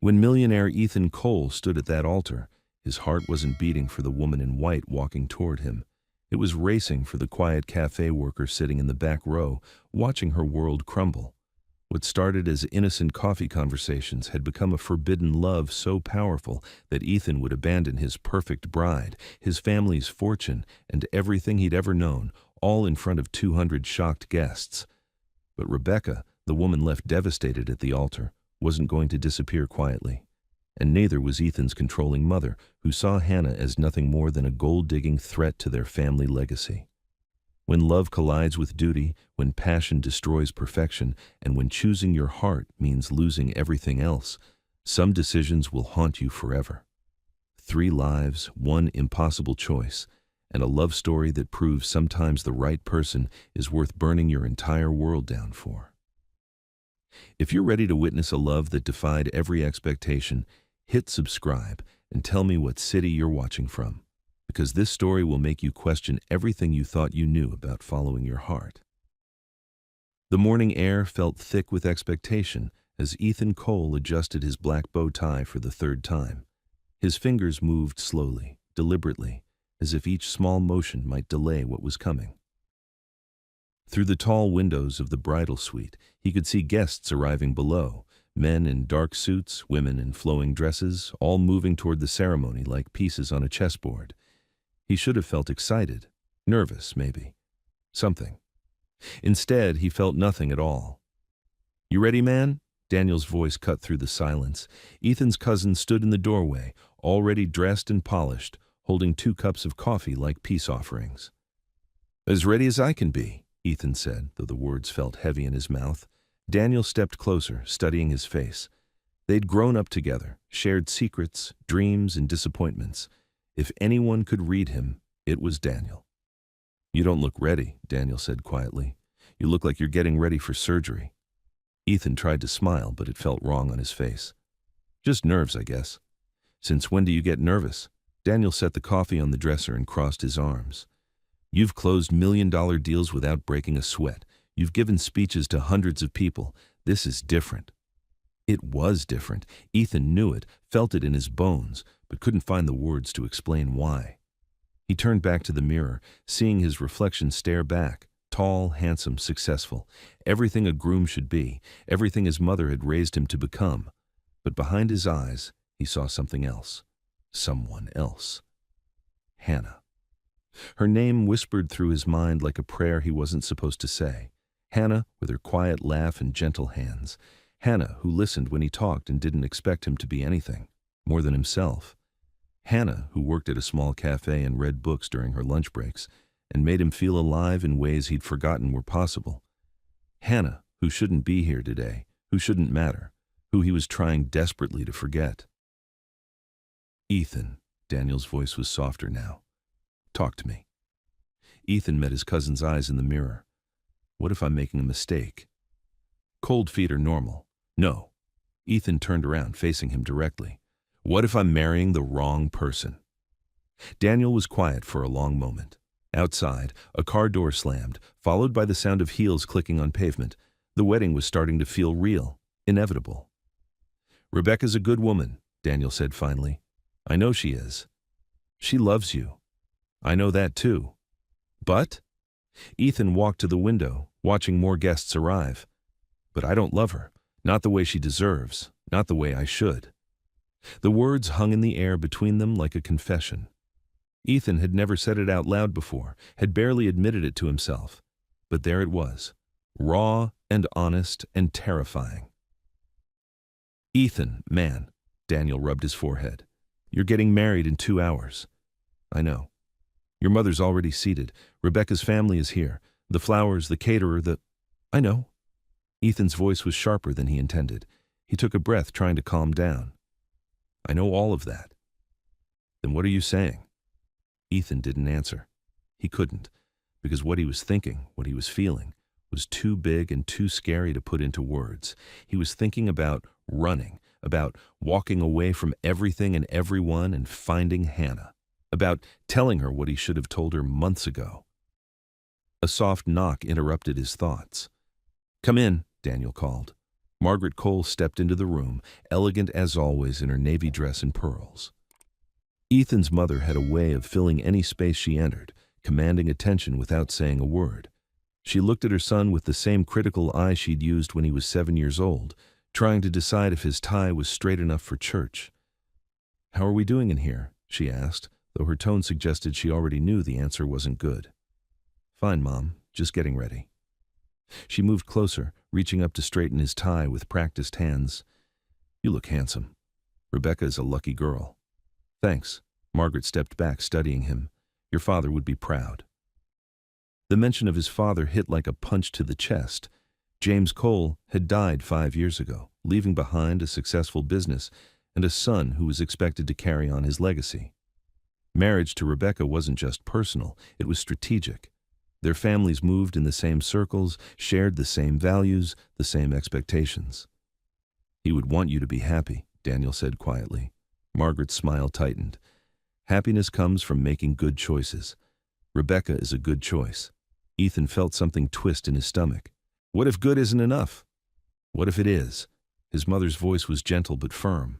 When millionaire Ethan Cole stood at that altar, his heart wasn't beating for the woman in white walking toward him. It was racing for the quiet cafe worker sitting in the back row, watching her world crumble. What started as innocent coffee conversations had become a forbidden love so powerful that Ethan would abandon his perfect bride, his family's fortune, and everything he'd ever known, all in front of 200 shocked guests. But Rebecca, the woman left devastated at the altar, wasn't going to disappear quietly. And neither was Ethan's controlling mother, who saw Hannah as nothing more than a gold-digging threat to their family legacy. When love collides with duty, when passion destroys perfection, and when choosing your heart means losing everything else, some decisions will haunt you forever. 3 lives, 1 impossible choice, and a love story that proves sometimes the right person is worth burning your entire world down for. If you're ready to witness a love that defied every expectation, hit subscribe and tell me what city you're watching from, because this story will make you question everything you thought you knew about following your heart. The morning air felt thick with expectation as Ethan Cole adjusted his black bow tie for the 3rd time. His fingers moved slowly, deliberately, as if each small motion might delay what was coming. Through the tall windows of the bridal suite, he could see guests arriving below, men in dark suits, women in flowing dresses, all moving toward the ceremony like pieces on a chessboard. He should have felt excited, nervous maybe, something. Instead, he felt nothing at all. "You ready, man?" Daniel's voice cut through the silence. Ethan's cousin stood in the doorway, already dressed and polished, holding 2 cups of coffee like peace offerings. "As ready as I can be," Ethan said, though the words felt heavy in his mouth. Daniel stepped closer, studying his face. They'd grown up together, shared secrets, dreams, and disappointments. If anyone could read him, it was Daniel. "You don't look ready," Daniel said quietly. "You look like you're getting ready for surgery." Ethan tried to smile, but it felt wrong on his face. "Just nerves, I guess." "Since when do you get nervous?" Daniel set the coffee on the dresser and crossed his arms. "You've closed million-dollar deals without breaking a sweat. You've given speeches to hundreds of people. This is different." It was different. Ethan knew it, felt it in his bones, but couldn't find the words to explain why. He turned back to the mirror, seeing his reflection stare back, tall, handsome, successful, everything a groom should be, everything his mother had raised him to become. But behind his eyes, he saw something else. Someone else. Hannah. Her name whispered through his mind like a prayer he wasn't supposed to say. Hannah, with her quiet laugh and gentle hands. Hannah, who listened when he talked and didn't expect him to be anything more than himself. Hannah, who worked at a small cafe and read books during her lunch breaks and made him feel alive in ways he'd forgotten were possible. Hannah, who shouldn't be here today, who shouldn't matter, who he was trying desperately to forget. "Ethan," Daniel's voice was softer now. "Talk to me." Ethan met his cousin's eyes in the mirror. "What if I'm making a mistake?" "Cold feet are normal." "No." Ethan turned around, facing him directly. "What if I'm marrying the wrong person?" Daniel was quiet for a long moment. Outside, a car door slammed, followed by the sound of heels clicking on pavement. The wedding was starting to feel real, inevitable. "Rebecca's a good woman," Daniel said finally. "I know she is. She loves you. I know that too. But?" Ethan walked to the window, watching more guests arrive. "But I don't love her. Not the way she deserves. Not the way I should." The words hung in the air between them like a confession. Ethan had never said it out loud before, had barely admitted it to himself. But there it was, raw and honest and terrifying. "Ethan, man," Daniel rubbed his forehead. "You're getting married in 2 hours." "I know. Your mother's already seated. Rebecca's family is here. The flowers, the caterer, I know." Ethan's voice was sharper than he intended. He took a breath, trying to calm down. "I know all of that." "Then what are you saying?" Ethan didn't answer. He couldn't, because what he was thinking, what he was feeling, was too big and too scary to put into words. He was thinking about running, about walking away from everything and everyone and finding Hannah, about telling her what he should have told her months ago. A soft knock interrupted his thoughts. "Come in," Daniel called. Margaret Cole stepped into the room, elegant as always in her navy dress and pearls. Ethan's mother had a way of filling any space she entered, commanding attention without saying a word. She looked at her son with the same critical eye she'd used when he was 7 years old, trying to decide if his tie was straight enough for church. "How are we doing in here?" she asked, though her tone suggested she already knew the answer wasn't good. "Fine, Mom, just getting ready." She moved closer, reaching up to straighten his tie with practiced hands. "You look handsome. Rebecca is a lucky girl." "Thanks." Margaret stepped back, studying him. "Your father would be proud." The mention of his father hit like a punch to the chest. James Cole had died 5 years ago, leaving behind a successful business and a son who was expected to carry on his legacy. Marriage to Rebecca wasn't just personal, it was strategic. Their families moved in the same circles, shared the same values, the same expectations. "He would want you to be happy," Daniel said quietly. Margaret's smile tightened. "Happiness comes from making good choices. Rebecca is a good choice." Ethan felt something twist in his stomach. What if good isn't enough? What if it is? His mother's voice was gentle but firm.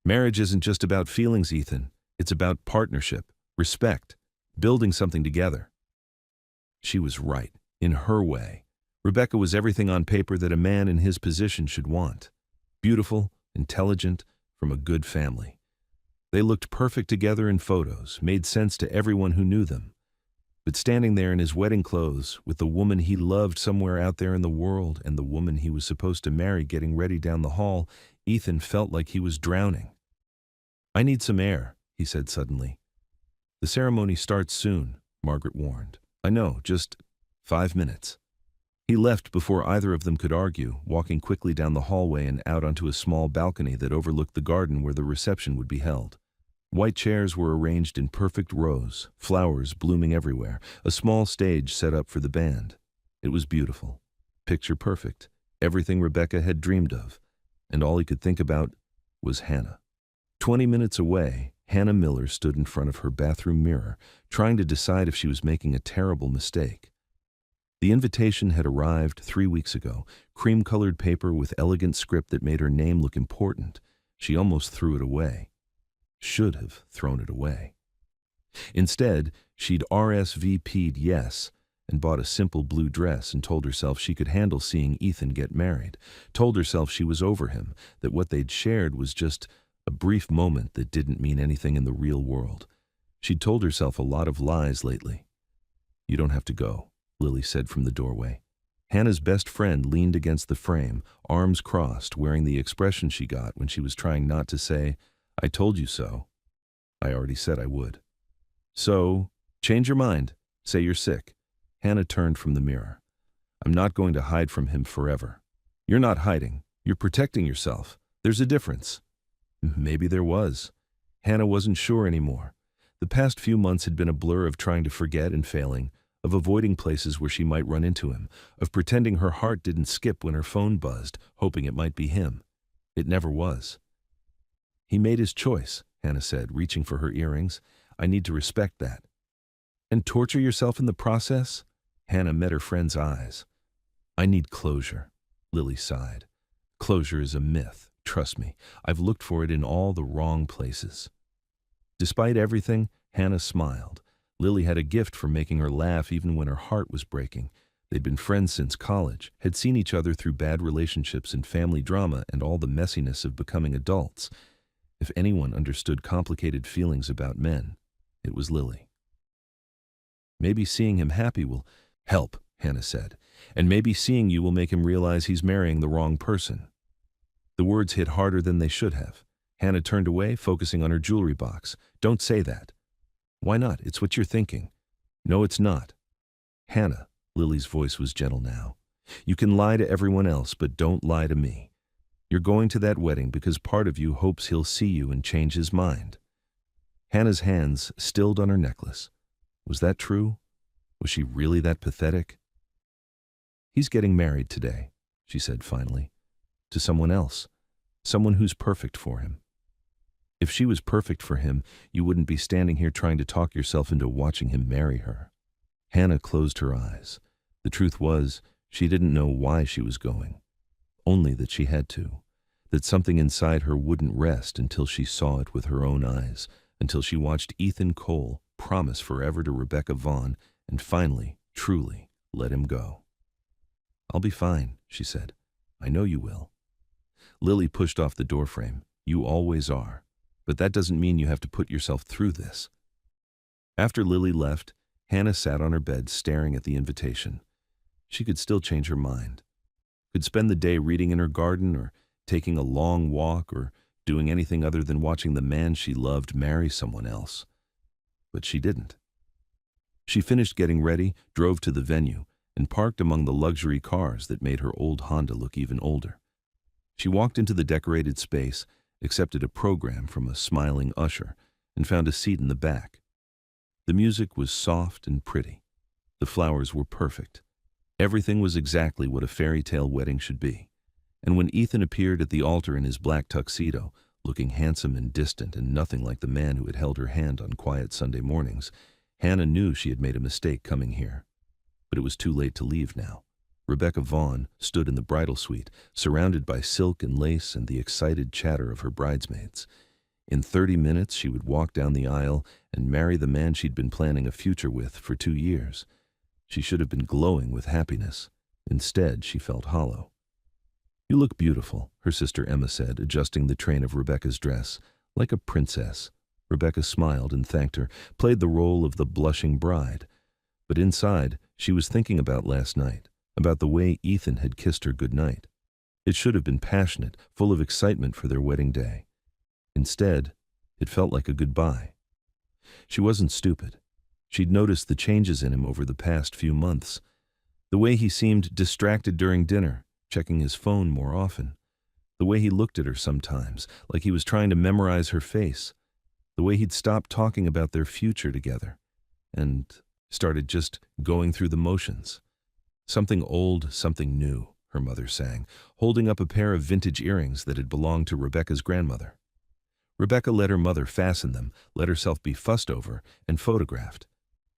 "Marriage isn't just about feelings, Ethan. It's about partnership, respect, building something together." She was right, in her way. Rebecca was everything on paper that a man in his position should want. Beautiful, intelligent, from a good family. They looked perfect together in photos, made sense to everyone who knew them. But standing there in his wedding clothes, with the woman he loved somewhere out there in the world and the woman he was supposed to marry getting ready down the hall, Ethan felt like he was drowning. "I need some air," he said suddenly. "The ceremony starts soon," Margaret warned. "I know, just 5 minutes." He left before either of them could argue, walking quickly down the hallway and out onto a small balcony that overlooked the garden where the reception would be held. White chairs were arranged in perfect rows, flowers blooming everywhere, a small stage set up for the band. It was beautiful, picture perfect, everything Rebecca had dreamed of, and all he could think about was Hannah. 20 minutes away, Hannah Miller stood in front of her bathroom mirror, trying to decide if she was making a terrible mistake. The invitation had arrived 3 weeks ago, cream-colored paper with elegant script that made her name look important. She almost threw it away. Should have thrown it away. Instead, she'd RSVP'd yes and bought a simple blue dress and told herself she could handle seeing Ethan get married, told herself she was over him, that what they'd shared was just a brief moment that didn't mean anything in the real world. She'd told herself a lot of lies lately. "You don't have to go," Lily said from the doorway. Hannah's best friend leaned against the frame, arms crossed, wearing the expression she got when she was trying not to say, "I told you so." "I already said I would." "So, change your mind. Say you're sick." Hannah turned from the mirror. "I'm not going to hide from him forever." "You're not hiding. You're protecting yourself. There's a difference." Maybe there was. Hannah wasn't sure anymore. The past few months had been a blur of trying to forget and failing, of avoiding places where she might run into him, of pretending her heart didn't skip when her phone buzzed, hoping it might be him. It never was. "He made his choice," Hannah said, reaching for her earrings. "I need to respect that." "And torture yourself in the process?" Hannah met her friend's eyes. "I need closure," Lily sighed. "Closure is a myth, trust me. I've looked for it in all the wrong places." Despite everything, Hannah smiled. Lily had a gift for making her laugh even when her heart was breaking. They'd been friends since college, had seen each other through bad relationships and family drama and all the messiness of becoming adults. If anyone understood complicated feelings about men, it was Lily. "Maybe seeing him happy will help," Hannah said. "And maybe seeing you will make him realize he's marrying the wrong person." The words hit harder than they should have. Hannah turned away, focusing on her jewelry box. "Don't say that." "Why not? It's what you're thinking." "No, it's not." "Hannah," Lily's voice was gentle now. "You can lie to everyone else, but don't lie to me. You're going to that wedding because part of you hopes he'll see you and change his mind." Hannah's hands stilled on her necklace. Was that true? Was she really that pathetic? "He's getting married today," she said finally. "To someone else. Someone who's perfect for him." If she was perfect for him, you wouldn't be standing here trying to talk yourself into watching him marry her. Hannah closed her eyes. The truth was, she didn't know why she was going. only that she had to, that something inside her wouldn't rest until she saw it with her own eyes, until she watched Ethan Cole promise forever to Rebecca Vaughn and finally, truly, let him go. "I'll be fine," she said. "I know you will." Lily pushed off the doorframe. "You always are. But that doesn't mean you have to put yourself through this." After Lily left, Hannah sat on her bed staring at the invitation. She could still change her mind. Could spend the day reading in her garden or taking a long walk or doing anything other than watching the man she loved marry someone else. But she didn't. She finished getting ready, drove to the venue, and parked among the luxury cars that made her old Honda look even older. She walked into the decorated space, accepted a program from a smiling usher, and found a seat in the back. The music was soft and pretty. The flowers were perfect. Everything was exactly what a fairy tale wedding should be. And when Ethan appeared at the altar in his black tuxedo, looking handsome and distant and nothing like the man who had held her hand on quiet Sunday mornings, Hannah knew she had made a mistake coming here. But it was too late to leave now. Rebecca Vaughn stood in the bridal suite, surrounded by silk and lace and the excited chatter of her bridesmaids. In 30 minutes, she would walk down the aisle and marry the man she'd been planning a future with for 2 years. She should have been glowing with happiness. Instead, she felt hollow. "You look beautiful," her sister Emma said, adjusting the train of Rebecca's dress. "Like a princess." Rebecca smiled and thanked her, played the role of the blushing bride. But inside, she was thinking about last night, about the way Ethan had kissed her goodnight. It should have been passionate, full of excitement for their wedding day. Instead, it felt like a goodbye. She wasn't stupid. She'd noticed the changes in him over the past few months. The way he seemed distracted during dinner, checking his phone more often. The way he looked at her sometimes, like he was trying to memorize her face. The way he'd stopped talking about their future together and started just going through the motions. "Something old, something new," her mother sang, holding up a pair of vintage earrings that had belonged to Rebecca's grandmother. Rebecca let her mother fasten them, let herself be fussed over, and photographed.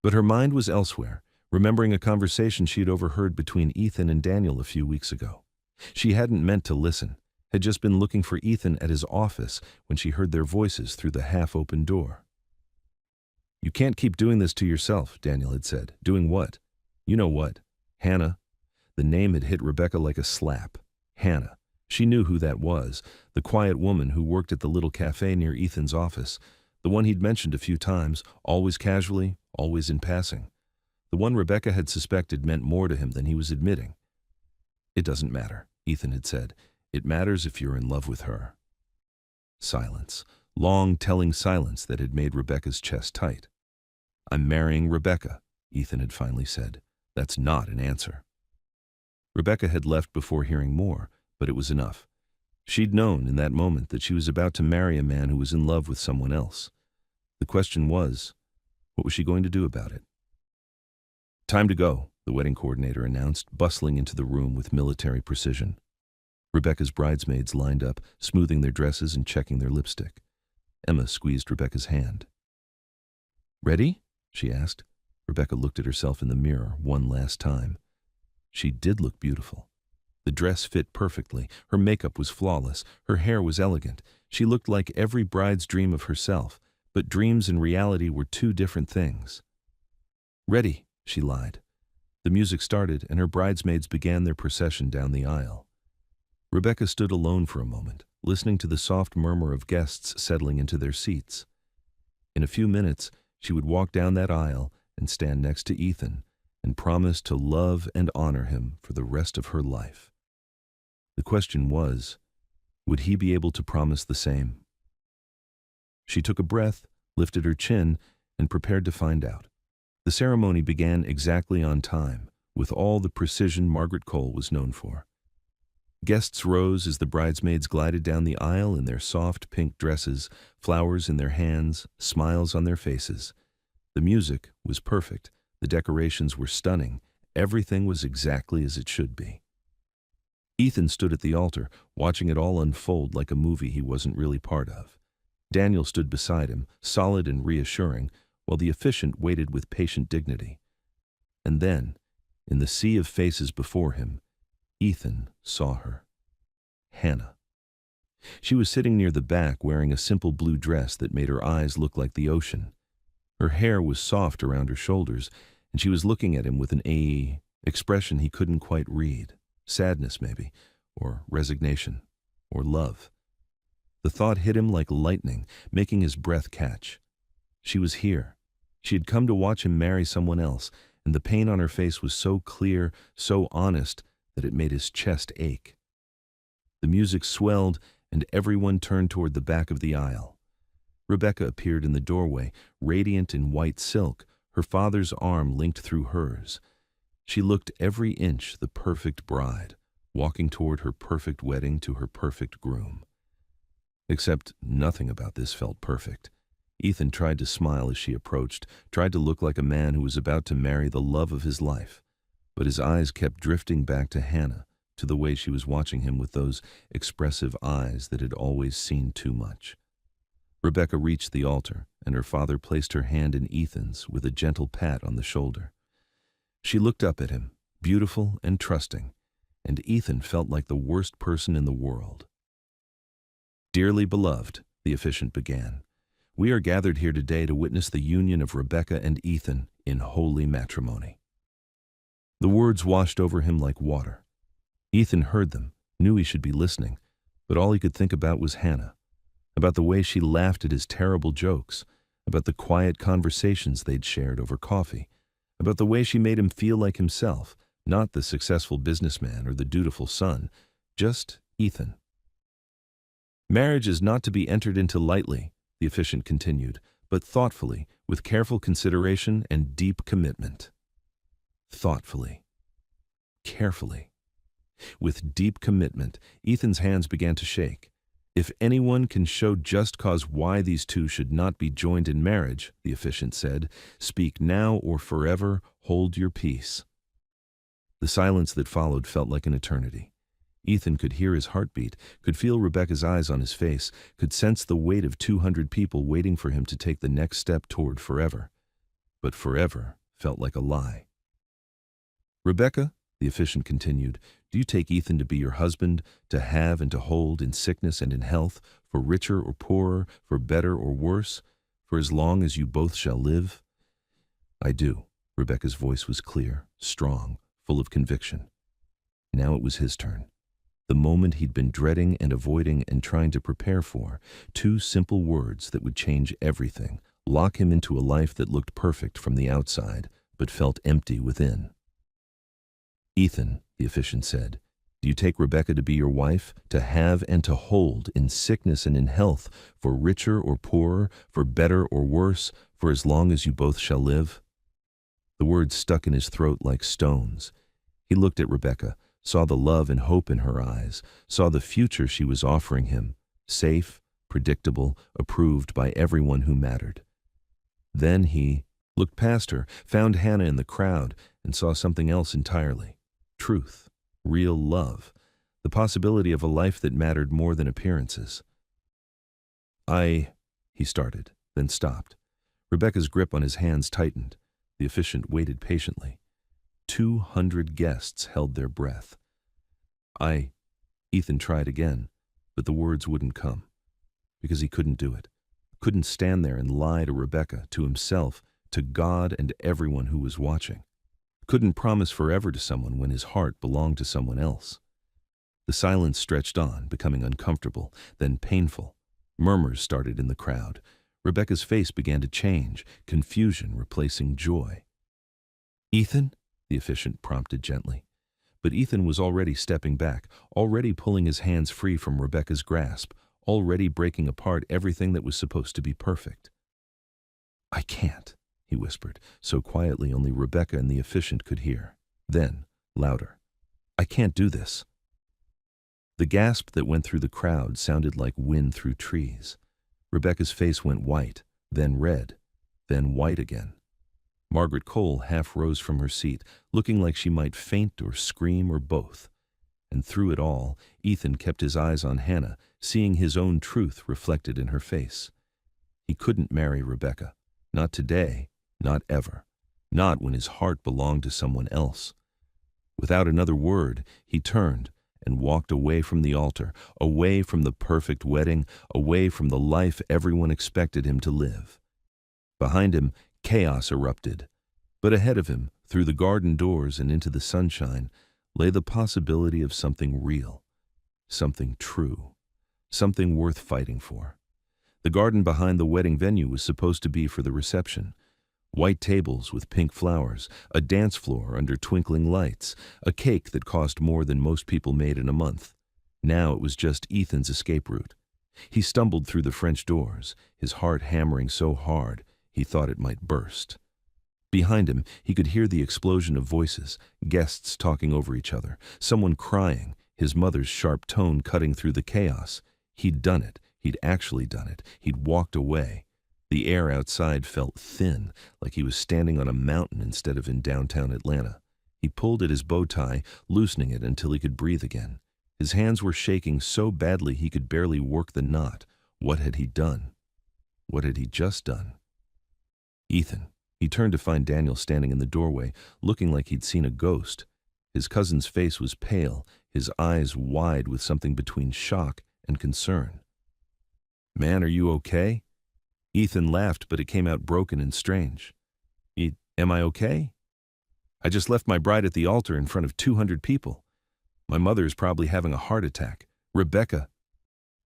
But her mind was elsewhere, remembering a conversation she'd overheard between Ethan and Daniel a few weeks ago. She hadn't meant to listen, had just been looking for Ethan at his office when she heard their voices through the half-open door. "You can't keep doing this to yourself," Daniel had said. "Doing what?" "You know what. Hannah." The name had hit Rebecca like a slap. Hannah. She knew who that was, the quiet woman who worked at the little cafe near Ethan's office, the one he'd mentioned a few times, always casually, always in passing. The one Rebecca had suspected meant more to him than he was admitting. "It doesn't matter," Ethan had said. "It matters if you're in love with her." Silence. Long, telling silence that had made Rebecca's chest tight. "I'm marrying Rebecca," Ethan had finally said. "That's not an answer." Rebecca had left before hearing more, but it was enough. She'd known in that moment that she was about to marry a man who was in love with someone else. The question was, what was she going to do about it? "Time to go," the wedding coordinator announced, bustling into the room with military precision. Rebecca's bridesmaids lined up, smoothing their dresses and checking their lipstick. Emma squeezed Rebecca's hand. "Ready?" she asked. Rebecca looked at herself in the mirror one last time. She did look beautiful. The dress fit perfectly, her makeup was flawless, her hair was elegant. She looked like every bride's dream of herself, but dreams and reality were two different things. "Ready," she lied. The music started, and her bridesmaids began their procession down the aisle. Rebecca stood alone for a moment, listening to the soft murmur of guests settling into their seats. In a few minutes, she would walk down that aisle and stand next to Ethan and promise to love and honor him for the rest of her life. The question was, would he be able to promise the same? She took a breath, lifted her chin, and prepared to find out. The ceremony began exactly on time, with all the precision Margaret Cole was known for. Guests rose as the bridesmaids glided down the aisle in their soft pink dresses, flowers in their hands, smiles on their faces. The music was perfect, the decorations were stunning, everything was exactly as it should be. Ethan stood at the altar, watching it all unfold like a movie he wasn't really part of. Daniel stood beside him, solid and reassuring, while the officiant waited with patient dignity. And then, in the sea of faces before him, Ethan saw her. Hannah. She was sitting near the back wearing a simple blue dress that made her eyes look like the ocean. Her hair was soft around her shoulders, and she was looking at him with an expression he couldn't quite read. Sadness, maybe, or resignation, or love. The thought hit him like lightning, making his breath catch. She was here. She had come to watch him marry someone else, and the pain on her face was so clear, so honest, that it made his chest ache. The music swelled, and everyone turned toward the back of the aisle. Rebecca appeared in the doorway, radiant in white silk, her father's arm linked through hers. She looked every inch the perfect bride, walking toward her perfect wedding to her perfect groom. Except nothing about this felt perfect. Ethan tried to smile as she approached, tried to look like a man who was about to marry the love of his life, but his eyes kept drifting back to Hannah, to the way she was watching him with those expressive eyes that had always seen too much. Rebecca reached the altar, and her father placed her hand in Ethan's with a gentle pat on the shoulder. She looked up at him, beautiful and trusting, and Ethan felt like the worst person in the world. "Dearly beloved," the officiant began, "we are gathered here today to witness the union of Rebecca and Ethan in holy matrimony." The words washed over him like water. Ethan heard them, knew he should be listening, but all he could think about was Hannah, about the way she laughed at his terrible jokes, about the quiet conversations they'd shared over coffee, about the way she made him feel like himself, not the successful businessman or the dutiful son, just Ethan. "Marriage is not to be entered into lightly," the officiant continued, "but thoughtfully, with careful consideration and deep commitment." Thoughtfully. Carefully. With deep commitment, Ethan's hands began to shake. "If anyone can show just cause why these two should not be joined in marriage," the officiant said, "speak now or forever hold your peace." The silence that followed felt like an eternity. Ethan could hear his heartbeat, could feel Rebecca's eyes on his face, could sense the weight of 200 people waiting for him to take the next step toward forever. But forever felt like a lie. "Rebecca," the officiant continued, "do you take Ethan to be your husband, to have and to hold in sickness and in health, for richer or poorer, for better or worse, for as long as you both shall live?" "I do." Rebecca's voice was clear, strong, full of conviction. Now it was his turn. The moment he'd been dreading and avoiding and trying to prepare for, 2 simple words that would change everything, lock him into a life that looked perfect from the outside, but felt empty within. "Ethan," the officiant said, "do you take Rebecca to be your wife, to have and to hold in sickness and in health, for richer or poorer, for better or worse, for as long as you both shall live?" The words stuck in his throat like stones. He looked at Rebecca, saw the love and hope in her eyes, saw the future she was offering him, safe, predictable, approved by everyone who mattered. Then he looked past her, found Hannah in the crowd, and saw something else entirely. Truth, real love, the possibility of a life that mattered more than appearances. He started, then stopped. Rebecca's grip on his hands tightened. The officiant waited patiently. 200 guests held their breath. Ethan tried again, but the words wouldn't come, because he couldn't do it. Couldn't stand there and lie to Rebecca, to himself, to God and everyone who was watching. Couldn't promise forever to someone when his heart belonged to someone else. The silence stretched on, becoming uncomfortable, then painful. Murmurs started in the crowd. Rebecca's face began to change, confusion replacing joy. "Ethan?" the officiant prompted gently. But Ethan was already stepping back, already pulling his hands free from Rebecca's grasp, already breaking apart everything that was supposed to be perfect. "I can't," he whispered, so quietly only Rebecca and the officiant could hear. Then, louder, "I can't do this." The gasp that went through the crowd sounded like wind through trees. Rebecca's face went white, then red, then white again. Margaret Cole half rose from her seat, looking like she might faint or scream or both. And through it all, Ethan kept his eyes on Hannah, seeing his own truth reflected in her face. He couldn't marry Rebecca. Not today, not ever. Not when his heart belonged to someone else. Without another word, he turned, and walked away from the altar, away from the perfect wedding, away from the life everyone expected him to live. Behind him, chaos erupted. But ahead of him, through the garden doors and into the sunshine, lay the possibility of something real, something true, something worth fighting for. The garden behind the wedding venue was supposed to be for the reception. White tables with pink flowers, a dance floor under twinkling lights, a cake that cost more than most people made in a month. Now it was just Ethan's escape route. He stumbled through the French doors, his heart hammering so hard he thought it might burst. Behind him, he could hear the explosion of voices, guests talking over each other, someone crying, his mother's sharp tone cutting through the chaos. He'd done it. He'd actually done it. He'd walked away. The air outside felt thin, like he was standing on a mountain instead of in downtown Atlanta. He pulled at his bow tie, loosening it until he could breathe again. His hands were shaking so badly he could barely work the knot. What had he done? What had he just done? Ethan. He turned to find Daniel standing in the doorway, looking like he'd seen a ghost. His cousin's face was pale, his eyes wide with something between shock and concern. "Man, are you okay?" Ethan laughed, but it came out broken and strange. Am I okay? I just left my bride at the altar in front of 200 people. My mother is probably having a heart attack. Rebecca.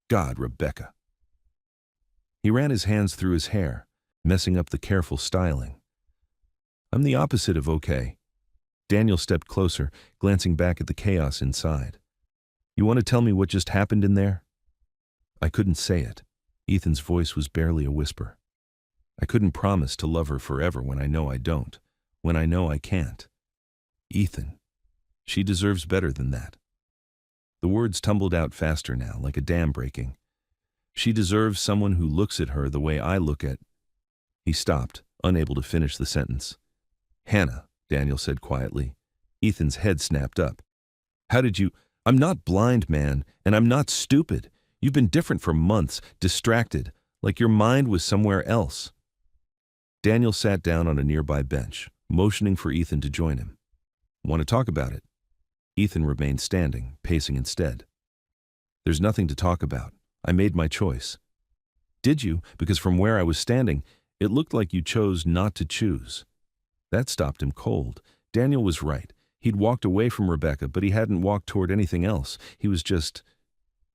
God, Rebecca. He ran his hands through his hair, messing up the careful styling. I'm the opposite of okay. Daniel stepped closer, glancing back at the chaos inside. You want to tell me what just happened in there? I couldn't say it. Ethan's voice was barely a whisper. I couldn't promise to love her forever when I know I don't, when I know I can't. Ethan, she deserves better than that. The words tumbled out faster now, like a dam breaking. She deserves someone who looks at her the way I look at... He stopped, unable to finish the sentence. Hannah, Daniel said quietly. Ethan's head snapped up. How did you... I'm not blind, man, and I'm not stupid. You've been different for months, distracted, like your mind was somewhere else. Daniel sat down on a nearby bench, motioning for Ethan to join him. Want to talk about it? Ethan remained standing, pacing instead. There's nothing to talk about. I made my choice. Did you? Because from where I was standing, it looked like you chose not to choose. That stopped him cold. Daniel was right. He'd walked away from Rebecca, but he hadn't walked toward anything else. He was just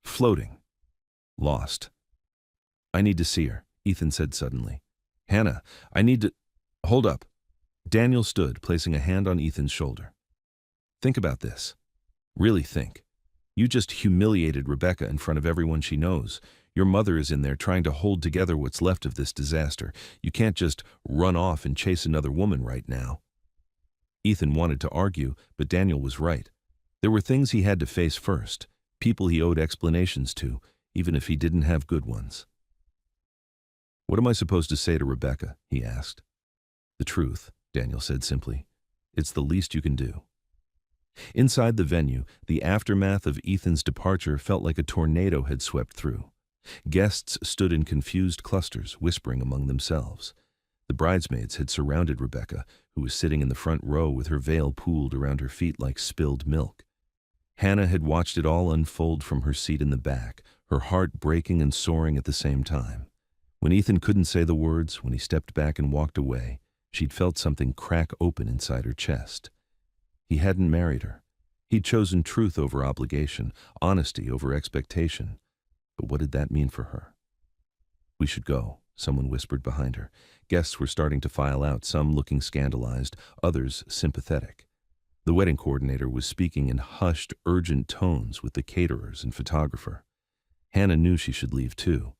floating. Lost. I need to see her, Ethan said suddenly. Hannah, I need to... Hold up. Daniel stood, placing a hand on Ethan's shoulder. Think about this. Really think. You just humiliated Rebecca in front of everyone she knows. Your mother is in there trying to hold together what's left of this disaster. You can't just run off and chase another woman right now. Ethan wanted to argue, but Daniel was right. There were things he had to face first, people he owed explanations to, even if he didn't have good ones. What am I supposed to say to Rebecca? He asked. The truth, Daniel said simply. It's the least you can do. Inside the venue, the aftermath of Ethan's departure felt like a tornado had swept through. Guests stood in confused clusters, whispering among themselves. The bridesmaids had surrounded Rebecca, who was sitting in the front row with her veil pooled around her feet like spilled milk. Hannah had watched it all unfold from her seat in the back, her heart breaking and soaring at the same time. When Ethan couldn't say the words, when he stepped back and walked away, she'd felt something crack open inside her chest. He hadn't married her. He'd chosen truth over obligation, honesty over expectation. But what did that mean for her? We should go, someone whispered behind her. Guests were starting to file out, some looking scandalized, others sympathetic. The wedding coordinator was speaking in hushed, urgent tones with the caterers and photographer. Hannah knew she should leave too,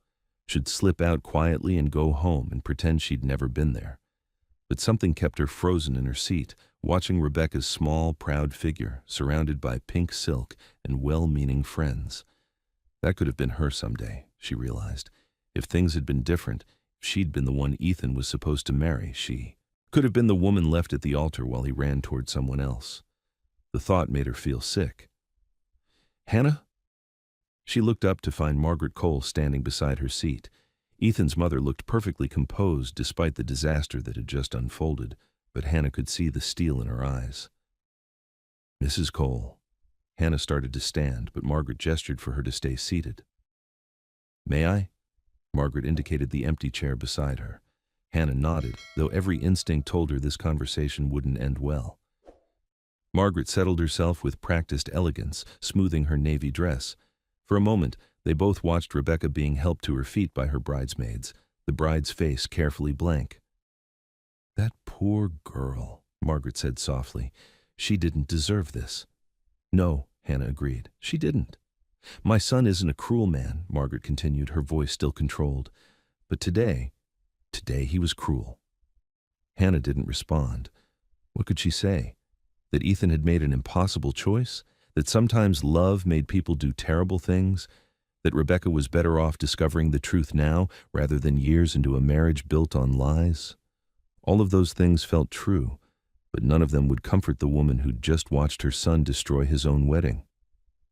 should slip out quietly and go home and pretend she'd never been there. But something kept her frozen in her seat, watching Rebecca's small, proud figure, surrounded by pink silk and well-meaning friends. That could have been her someday, she realized. If things had been different, if she'd been the one Ethan was supposed to marry, she could have been the woman left at the altar while he ran toward someone else. The thought made her feel sick. Hannah? She looked up to find Margaret Cole standing beside her seat. Ethan's mother looked perfectly composed despite the disaster that had just unfolded, but Hannah could see the steel in her eyes. Mrs. Cole. Hannah started to stand, but Margaret gestured for her to stay seated. "May I?" Margaret indicated the empty chair beside her. Hannah nodded, though every instinct told her this conversation wouldn't end well. Margaret settled herself with practiced elegance, smoothing her navy dress. For a moment, they both watched Rebecca being helped to her feet by her bridesmaids, the bride's face carefully blank. "That poor girl," Margaret said softly. "She didn't deserve this." "No," Hannah agreed. "She didn't." "My son isn't a cruel man," Margaret continued, her voice still controlled. "But today he was cruel." Hannah didn't respond. What could she say? That Ethan had made an impossible choice? That sometimes love made people do terrible things? That Rebecca was better off discovering the truth now rather than years into a marriage built on lies? All of those things felt true, but none of them would comfort the woman who'd just watched her son destroy his own wedding.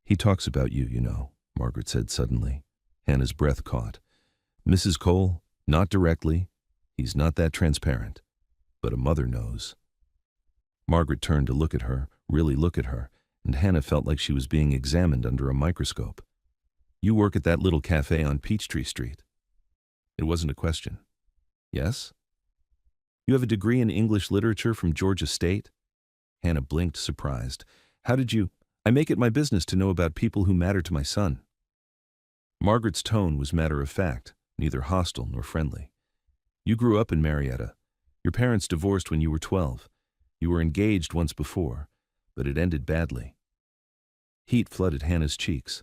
"He talks about you, you know," Margaret said suddenly. Hannah's breath caught. "Mrs. Cole, not directly. He's not that transparent. But a mother knows." Margaret turned to look at her, really look at her, and Hannah felt like she was being examined under a microscope. "You work at that little cafe on Peachtree Street." It wasn't a question. "Yes?" "You have a degree in English literature from Georgia State?" Hannah blinked, surprised. "How did you—" "I make it my business to know about people who matter to my son." Margaret's tone was matter-of-fact, neither hostile nor friendly. "You grew up in Marietta. Your parents divorced when you were 12. You were engaged once before, but it ended badly." Heat flooded Hannah's cheeks.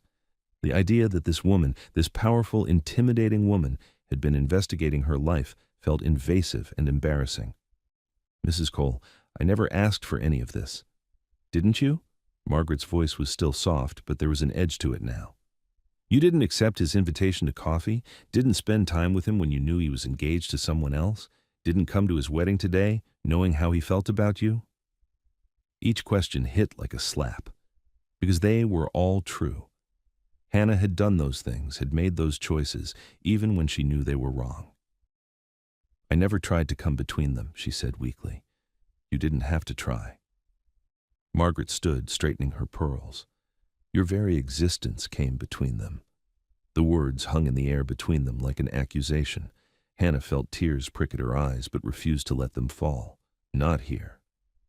The idea that this woman, this powerful, intimidating woman, had been investigating her life felt invasive and embarrassing. "Mrs. Cole, I never asked for any of this." "Didn't you?" Margaret's voice was still soft, but there was an edge to it now. "You didn't accept his invitation to coffee? Didn't spend time with him when you knew he was engaged to someone else? Didn't come to his wedding today, knowing how he felt about you?" Each question hit like a slap, because they were all true. Hannah had done those things, had made those choices, even when she knew they were wrong. "I never tried to come between them," she said weakly. "You didn't have to try." Margaret stood, straightening her pearls. "Your very existence came between them." The words hung in the air between them like an accusation. Hannah felt tears prick at her eyes, but refused to let them fall. Not here.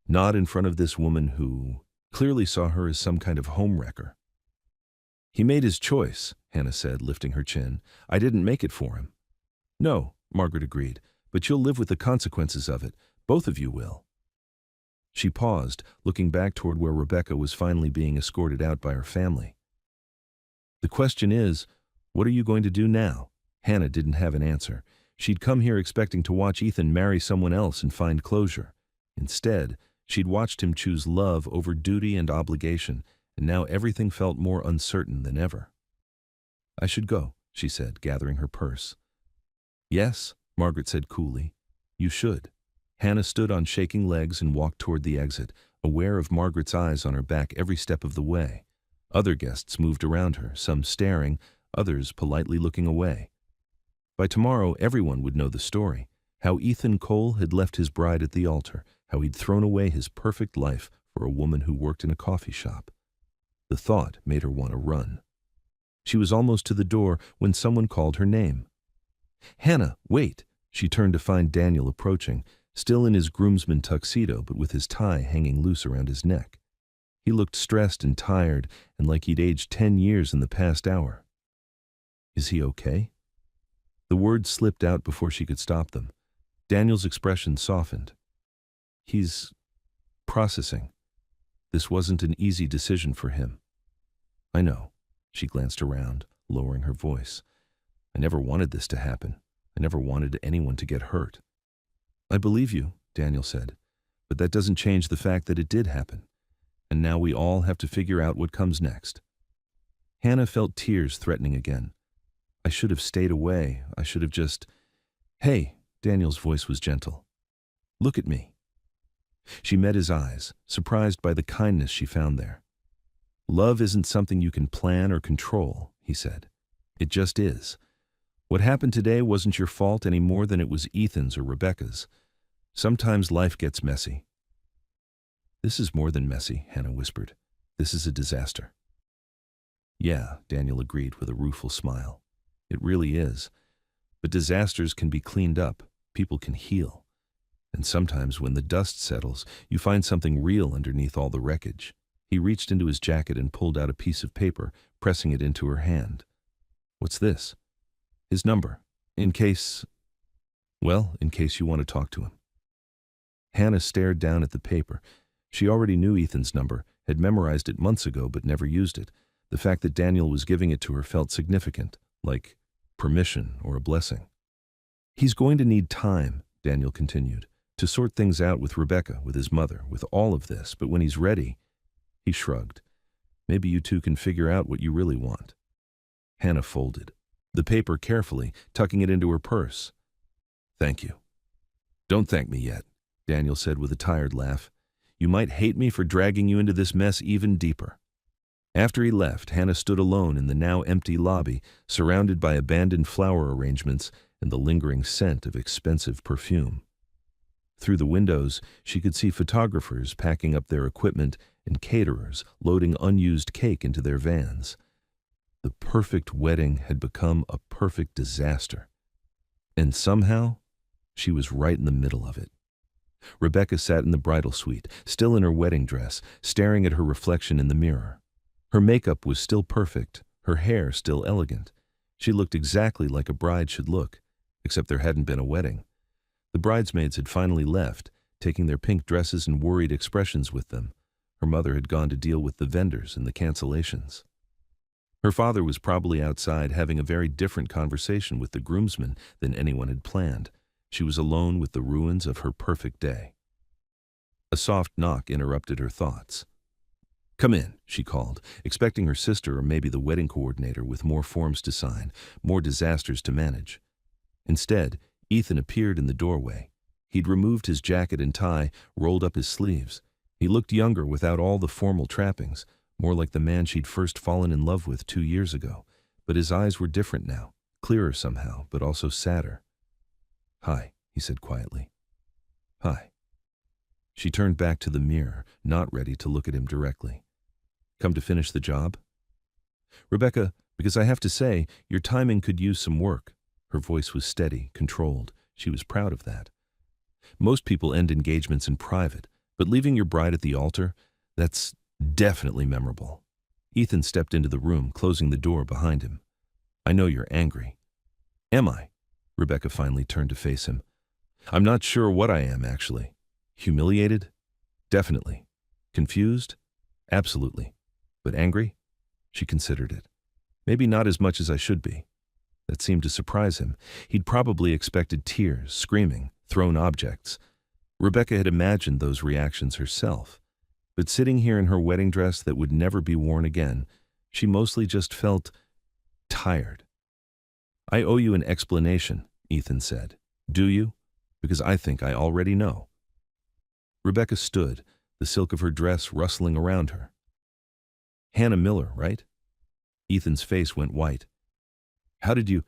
Not in front of this woman who clearly saw her as some kind of homewrecker. "He made his choice," Hannah said, lifting her chin. "I didn't make it for him." "No," Margaret agreed, "but you'll live with the consequences of it. Both of you will." She paused, looking back toward where Rebecca was finally being escorted out by her family. "The question is, what are you going to do now?" Hannah didn't have an answer. She'd come here expecting to watch Ethan marry someone else and find closure. Instead, she'd watched him choose love over duty and obligation, and now everything felt more uncertain than ever. "I should go," she said, gathering her purse. "Yes," Margaret said coolly. "You should." Hannah stood on shaking legs and walked toward the exit, aware of Margaret's eyes on her back every step of the way. Other guests moved around her, some staring, others politely looking away. By tomorrow, everyone would know the story, how Ethan Cole had left his bride at the altar, how he'd thrown away his perfect life for a woman who worked in a coffee shop. The thought made her want to run. She was almost to the door when someone called her name. "Hannah, wait!" She turned to find Daniel approaching, still in his groomsman tuxedo but with his tie hanging loose around his neck. He looked stressed and tired and like he'd aged 10 years in the past hour. "Is he okay?" The words slipped out before she could stop them. Daniel's expression softened. "He's processing. This wasn't an easy decision for him." "I know." She glanced around, lowering her voice. "I never wanted this to happen. I never wanted anyone to get hurt." "I believe you," Daniel said, "but that doesn't change the fact that it did happen. And now we all have to figure out what comes next." Hannah felt tears threatening again. "I should have stayed away. I should have just—" "Hey," Daniel's voice was gentle. "Look at me." She met his eyes, surprised by the kindness she found there. "Love isn't something you can plan or control," he said. "It just is. What happened today wasn't your fault any more than it was Ethan's or Rebecca's. Sometimes life gets messy." "This is more than messy," Hannah whispered. This is a disaster. Yeah, Daniel agreed with a rueful smile. It really is. But disasters can be cleaned up. People can heal. And sometimes when the dust settles, you find something real underneath all the wreckage. He reached into his jacket and pulled out a piece of paper, pressing it into her hand. What's this? His number. In case you want to talk to him. Hannah stared down at the paper. She already knew Ethan's number, had memorized it months ago but never used it. The fact that Daniel was giving it to her felt significant, like permission or a blessing. He's going to need time, Daniel continued, to sort things out with Rebecca, with his mother, with all of this, but when he's ready, he shrugged. Maybe you two can figure out what you really want. Hannah folded the paper carefully, tucking it into her purse. Thank you. Don't thank me yet, Daniel said with a tired laugh. You might hate me for dragging you into this mess even deeper. After he left, Hannah stood alone in the now empty lobby, surrounded by abandoned flower arrangements and the lingering scent of expensive perfume. Through the windows, she could see photographers packing up their equipment and caterers loading unused cake into their vans. The perfect wedding had become a perfect disaster. And somehow, she was right in the middle of it. Rebecca sat in the bridal suite, still in her wedding dress, staring at her reflection in the mirror. Her makeup was still perfect, her hair still elegant. She looked exactly like a bride should look, except there hadn't been a wedding. The bridesmaids had finally left, taking their pink dresses and worried expressions with them. Her mother had gone to deal with the vendors and the cancellations. Her father was probably outside having a very different conversation with the groomsmen than anyone had planned. She was alone with the ruins of her perfect day. A soft knock interrupted her thoughts. Come in, she called, expecting her sister or maybe the wedding coordinator with more forms to sign, more disasters to manage. Instead, Ethan appeared in the doorway. He'd removed his jacket and tie, rolled up his sleeves. He looked younger without all the formal trappings, more like the man she'd first fallen in love with 2 years ago. But his eyes were different now, clearer somehow, but also sadder. Hi, he said quietly. Hi. She turned back to the mirror, not ready to look at him directly. Come to finish the job? Rebecca, because I have to say, your timing could use some work. Her voice was steady, controlled. She was proud of that. Most people end engagements in private, but leaving your bride at the altar, that's definitely memorable. Ethan stepped into the room, closing the door behind him. I know you're angry. Am I? Rebecca finally turned to face him. I'm not sure what I am, actually. Humiliated? Definitely. Confused? Absolutely. But angry? She considered it. Maybe not as much as I should be. That seemed to surprise him. He'd probably expected tears, screaming, thrown objects. Rebecca had imagined those reactions herself. But sitting here in her wedding dress that would never be worn again, she mostly just felt tired. I owe you an explanation, Ethan said. Do you? Because I think I already know. Rebecca stood, the silk of her dress rustling around her. Hannah Miller, right? Ethan's face went white. How did you...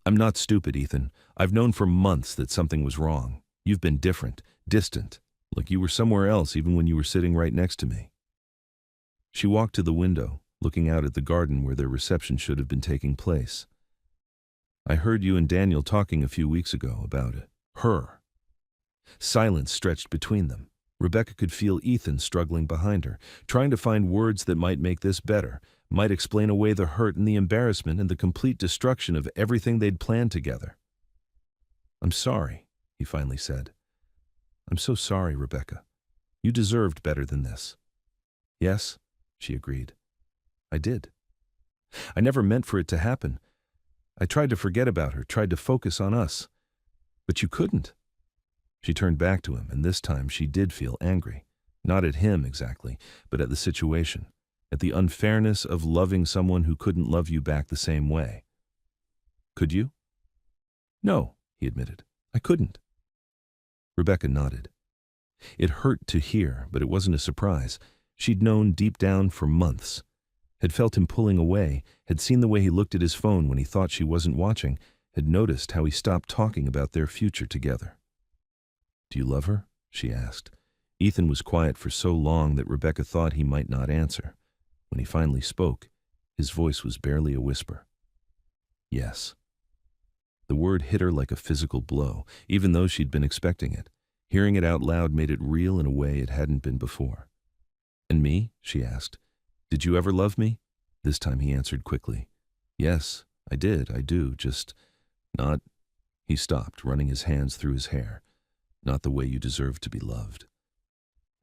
I'm not stupid, Ethan. I've known for months that something was wrong. You've been different, distant, like you were somewhere else even when you were sitting right next to me. She walked to the window, looking out at the garden where their reception should have been taking place. I heard you and Daniel talking a few weeks ago about her. Silence stretched between them. Rebecca could feel Ethan struggling behind her, trying to find words that might make this better, might explain away the hurt and the embarrassment and the complete destruction of everything they'd planned together. I'm sorry, he finally said. I'm so sorry, Rebecca. You deserved better than this. Yes, she agreed. I did. I never meant for it to happen. I tried to forget about her, tried to focus on us. But you couldn't. She turned back to him, and this time she did feel angry. Not at him exactly, but at the situation, at the unfairness of loving someone who couldn't love you back the same way. Could you? No, he admitted. I couldn't. Rebecca nodded. It hurt to hear, but it wasn't a surprise. She'd known deep down for months, had felt him pulling away, had seen the way he looked at his phone when he thought she wasn't watching, had noticed how he stopped talking about their future together. Do you love her? She asked. Ethan was quiet for so long that Rebecca thought he might not answer. When he finally spoke, his voice was barely a whisper. Yes. The word hit her like a physical blow, even though she'd been expecting it. Hearing it out loud made it real in a way it hadn't been before. And me? She asked. Did you ever love me? This time he answered quickly. Yes, I did, I do, just not... He stopped, running his hands through his hair. Not the way you deserve to be loved.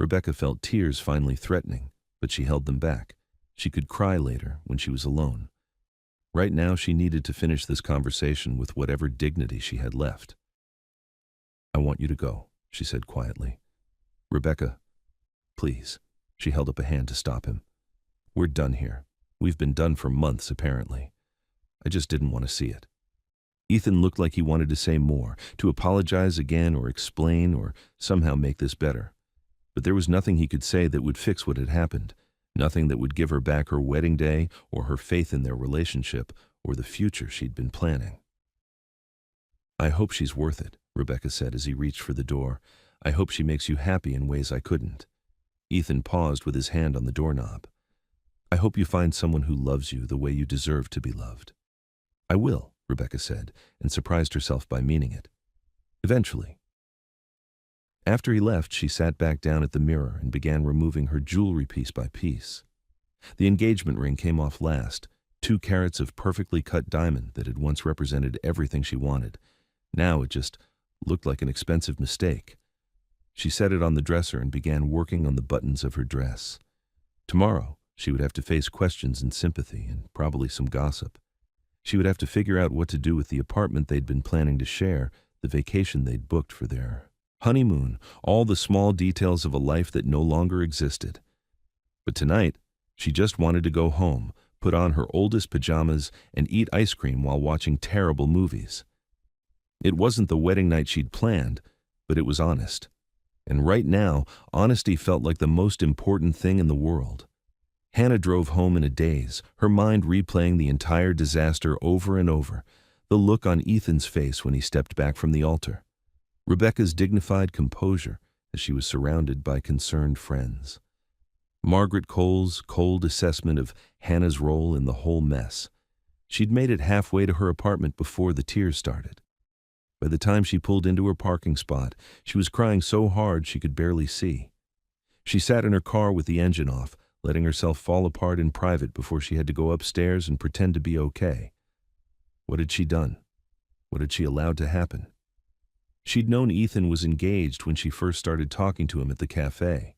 Rebecca felt tears finally threatening, but she held them back. She could cry later when she was alone. Right now she needed to finish this conversation with whatever dignity she had left. I want you to go, she said quietly. Rebecca, please. She held up a hand to stop him. We're done here. We've been done for months, apparently. I just didn't want to see it. Ethan looked like he wanted to say more, to apologize again or explain or somehow make this better. But there was nothing he could say that would fix what had happened, nothing that would give her back her wedding day or her faith in their relationship or the future she'd been planning. I hope she's worth it, Rebecca said as he reached for the door. I hope she makes you happy in ways I couldn't. Ethan paused with his hand on the doorknob. I hope you find someone who loves you the way you deserve to be loved. I will, Rebecca said, and surprised herself by meaning it. Eventually. After he left, she sat back down at the mirror and began removing her jewelry piece by piece. The engagement ring came off last, 2 carats of perfectly cut diamond that had once represented everything she wanted. Now it just looked like an expensive mistake. She set it on the dresser and began working on the buttons of her dress. Tomorrow, she would have to face questions and sympathy and probably some gossip. She would have to figure out what to do with the apartment they'd been planning to share, the vacation they'd booked for their honeymoon, all the small details of a life that no longer existed. But tonight, she just wanted to go home, put on her oldest pajamas, and eat ice cream while watching terrible movies. It wasn't the wedding night she'd planned, but it was honest. And right now, honesty felt like the most important thing in the world. Hannah drove home in a daze, her mind replaying the entire disaster over and over, the look on Ethan's face when he stepped back from the altar, Rebecca's dignified composure as she was surrounded by concerned friends, Margaret Cole's cold assessment of Hannah's role in the whole mess. She'd made it halfway to her apartment before the tears started. By the time she pulled into her parking spot, she was crying so hard she could barely see. She sat in her car with the engine off, letting herself fall apart in private before she had to go upstairs and pretend to be okay. What had she done? What had she allowed to happen? She'd known Ethan was engaged when she first started talking to him at the cafe,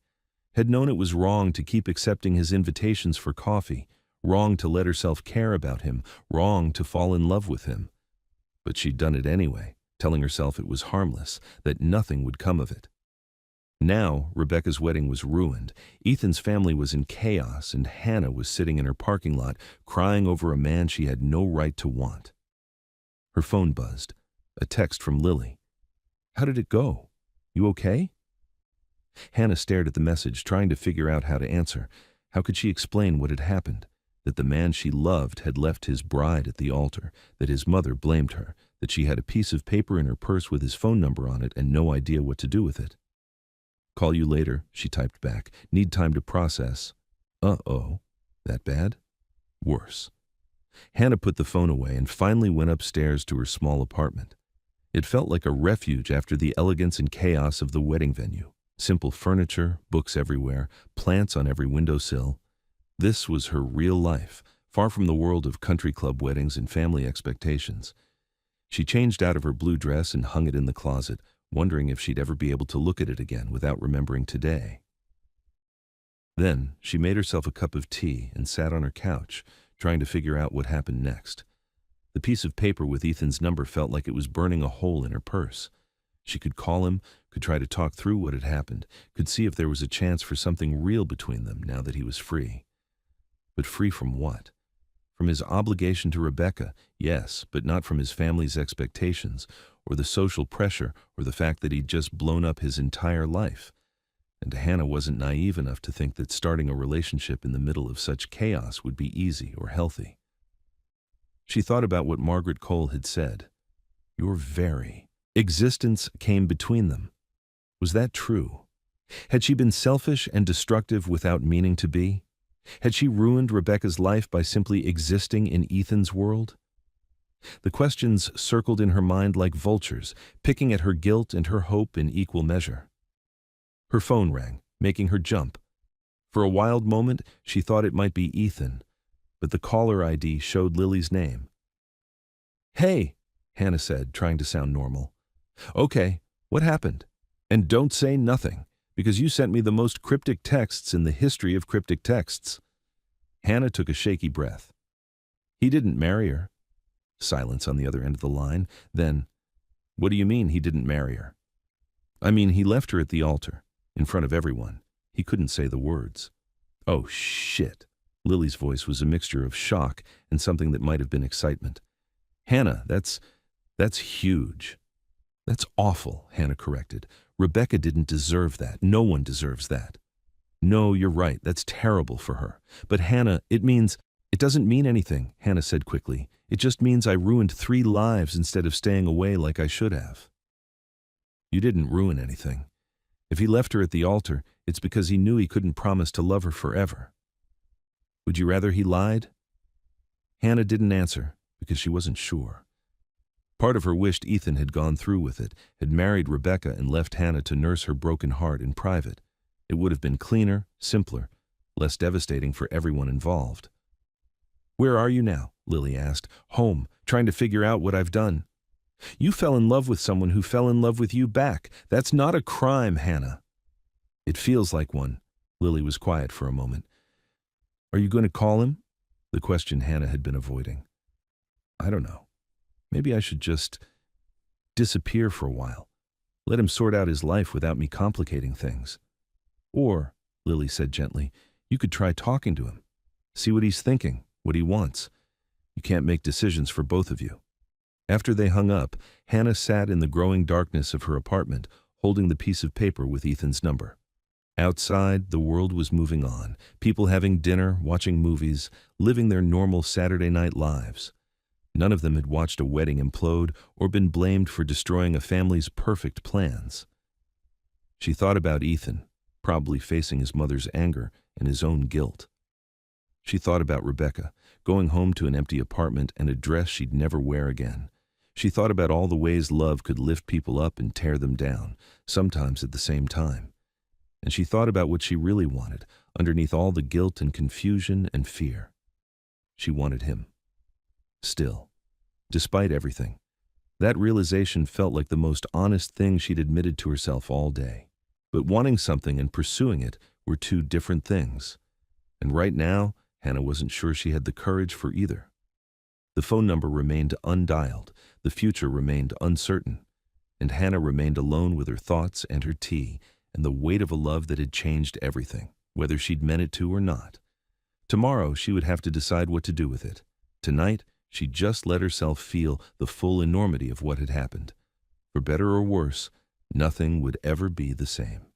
had known it was wrong to keep accepting his invitations for coffee, wrong to let herself care about him, wrong to fall in love with him. But she'd done it anyway, telling herself it was harmless, that nothing would come of it. Now, Rebecca's wedding was ruined, Ethan's family was in chaos, and Hannah was sitting in her parking lot crying over a man she had no right to want. Her phone buzzed. A text from Lily. How did it go? You okay? Hannah stared at the message, trying to figure out how to answer. How could she explain what had happened? That the man she loved had left his bride at the altar, that his mother blamed her, that she had a piece of paper in her purse with his phone number on it and no idea what to do with it. Call you later, she typed back. Need time to process. Uh-oh. That bad? Worse. Hannah put the phone away and finally went upstairs to her small apartment. It felt like a refuge after the elegance and chaos of the wedding venue. Simple furniture, books everywhere, plants on every windowsill. This was her real life, far from the world of country club weddings and family expectations. She changed out of her blue dress and hung it in the closet, wondering if she'd ever be able to look at it again without remembering today. Then she made herself a cup of tea and sat on her couch, trying to figure out what happened next. The piece of paper with Ethan's number felt like it was burning a hole in her purse. She could call him, could try to talk through what had happened, could see if there was a chance for something real between them now that he was free. But free from what? From his obligation to Rebecca, yes, but not from his family's expectations, or the social pressure, or the fact that he'd just blown up his entire life. And Hannah wasn't naive enough to think that starting a relationship in the middle of such chaos would be easy or healthy. She thought about what Margaret Cole had said. Your very existence came between them. Was that true? Had she been selfish and destructive without meaning to be? Had she ruined Rebecca's life by simply existing in Ethan's world? The questions circled in her mind like vultures, picking at her guilt and her hope in equal measure. Her phone rang, making her jump. For a wild moment, she thought it might be Ethan, but the caller ID showed Lily's name. "Hey," Hannah said, trying to sound normal. "Okay, what happened? And don't say nothing, because you sent me the most cryptic texts in the history of cryptic texts." Hannah took a shaky breath. "He didn't marry her." Silence on the other end of the line. Then, "What do you mean he didn't marry her?" "I mean, he left her at the altar, in front of everyone." He couldn't say the words. "Oh, shit." Lily's voice was a mixture of shock and something that might have been excitement. "Hannah, that's huge." "That's awful," Hannah corrected. "Rebecca didn't deserve that. No one deserves that." "No, you're right. That's terrible for her. But Hannah, it doesn't mean anything," Hannah said quickly. "It just means I ruined 3 lives instead of staying away like I should have." "You didn't ruin anything. If he left her at the altar, it's because he knew he couldn't promise to love her forever. Would you rather he lied?" Hannah didn't answer because she wasn't sure. Part of her wished Ethan had gone through with it, had married Rebecca and left Hannah to nurse her broken heart in private. It would have been cleaner, simpler, less devastating for everyone involved. "Where are you now?" Lily asked. "Home, trying to figure out what I've done." "You fell in love with someone who fell in love with you back. That's not a crime, Hannah." "It feels like one." Lily was quiet for a moment. "Are you going to call him?" The question Hannah had been avoiding. "I don't know. Maybe I should just disappear for a while. Let him sort out his life without me complicating things. Or," Lily said gently, "you could try talking to him. See what he's thinking, what he wants. You can't make decisions for both of you." After they hung up, Hannah sat in the growing darkness of her apartment, holding the piece of paper with Ethan's number. Outside, the world was moving on, people having dinner, watching movies, living their normal Saturday night lives. None of them had watched a wedding implode or been blamed for destroying a family's perfect plans. She thought about Ethan, probably facing his mother's anger and his own guilt. She thought about Rebecca, going home to an empty apartment and a dress she'd never wear again. She thought about all the ways love could lift people up and tear them down, sometimes at the same time. And she thought about what she really wanted, underneath all the guilt and confusion and fear. She wanted him. Still, despite everything, that realization felt like the most honest thing she'd admitted to herself all day. But wanting something and pursuing it were 2 different things. And right now, Hannah wasn't sure she had the courage for either. The phone number remained undialed, the future remained uncertain, and Hannah remained alone with her thoughts and her tea and the weight of a love that had changed everything, whether she'd meant it to or not. Tomorrow she would have to decide what to do with it. Tonight, she just let herself feel the full enormity of what had happened. For better or worse, nothing would ever be the same.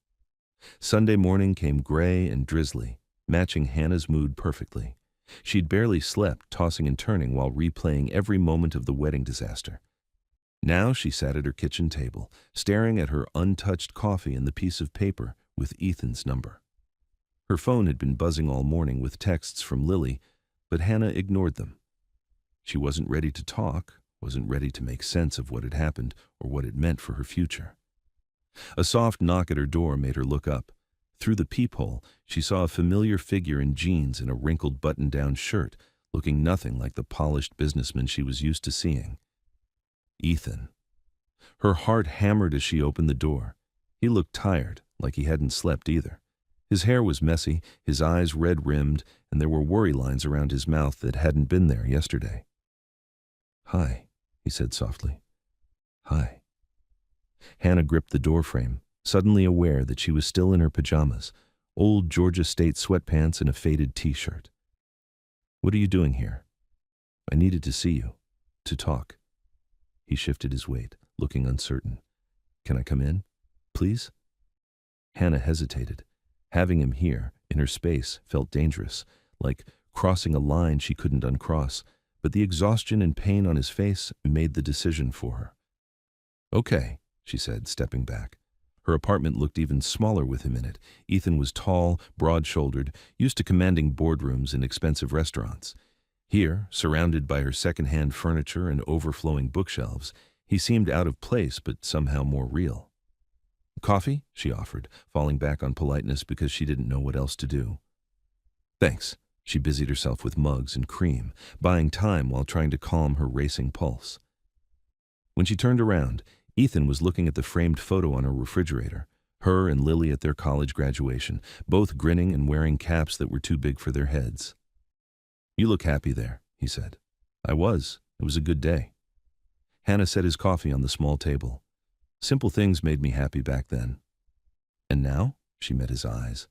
Sunday morning came gray and drizzly, matching Hannah's mood perfectly. She'd barely slept, tossing and turning while replaying every moment of the wedding disaster. Now she sat at her kitchen table, staring at her untouched coffee and the piece of paper with Ethan's number. Her phone had been buzzing all morning with texts from Lily, but Hannah ignored them. She wasn't ready to talk, wasn't ready to make sense of what had happened or what it meant for her future. A soft knock at her door made her look up. Through the peephole, she saw a familiar figure in jeans and a wrinkled button-down shirt, looking nothing like the polished businessman she was used to seeing. Ethan. Her heart hammered as she opened the door. He looked tired, like he hadn't slept either. His hair was messy, his eyes red-rimmed, and there were worry lines around his mouth that hadn't been there yesterday. "Hi," he said softly. "Hi." Hannah gripped the doorframe, suddenly aware that she was still in her pajamas, old Georgia State sweatpants and a faded t-shirt. "What are you doing here?" "I needed to see you. To talk." He shifted his weight, looking uncertain. "Can I come in? Please?" Hannah hesitated. Having him here, in her space, felt dangerous, like crossing a line she couldn't uncross, but the exhaustion and pain on his face made the decision for her. "Okay," she said, stepping back. Her apartment looked even smaller with him in it. Ethan was tall, broad-shouldered, used to commanding boardrooms and expensive restaurants. Here, surrounded by her second-hand furniture and overflowing bookshelves, he seemed out of place but somehow more real. "Coffee?" she offered, falling back on politeness because she didn't know what else to do. "Thanks." She busied herself with mugs and cream, buying time while trying to calm her racing pulse. When she turned around, Ethan was looking at the framed photo on her refrigerator, her and Lily at their college graduation, both grinning and wearing caps that were too big for their heads. "You look happy there," he said. "I was. It was a good day." Hannah set his coffee on the small table. "Simple things made me happy back then." "And now?" She met his eyes.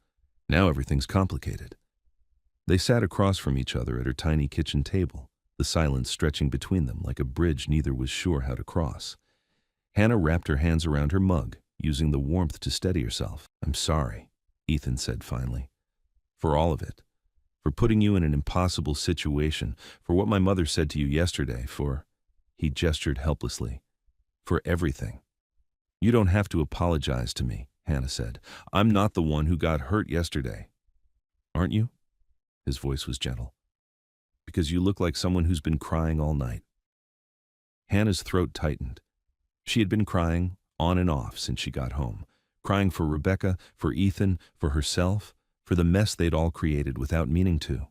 "Now everything's complicated." They sat across from each other at her tiny kitchen table, the silence stretching between them like a bridge neither was sure how to cross. Hannah wrapped her hands around her mug, using the warmth to steady herself. "I'm sorry," Ethan said finally. "For all of it. For putting you in an impossible situation, for what my mother said to you yesterday, for—" He gestured helplessly. "For everything." "You don't have to apologize to me," Hannah said. "I'm not the one who got hurt yesterday." "Aren't you?" His voice was gentle. "Because you look like someone who's been crying all night." Hannah's throat tightened. She had been crying on and off since she got home, crying for Rebecca, for Ethan, for herself, for the mess they'd all created without meaning to.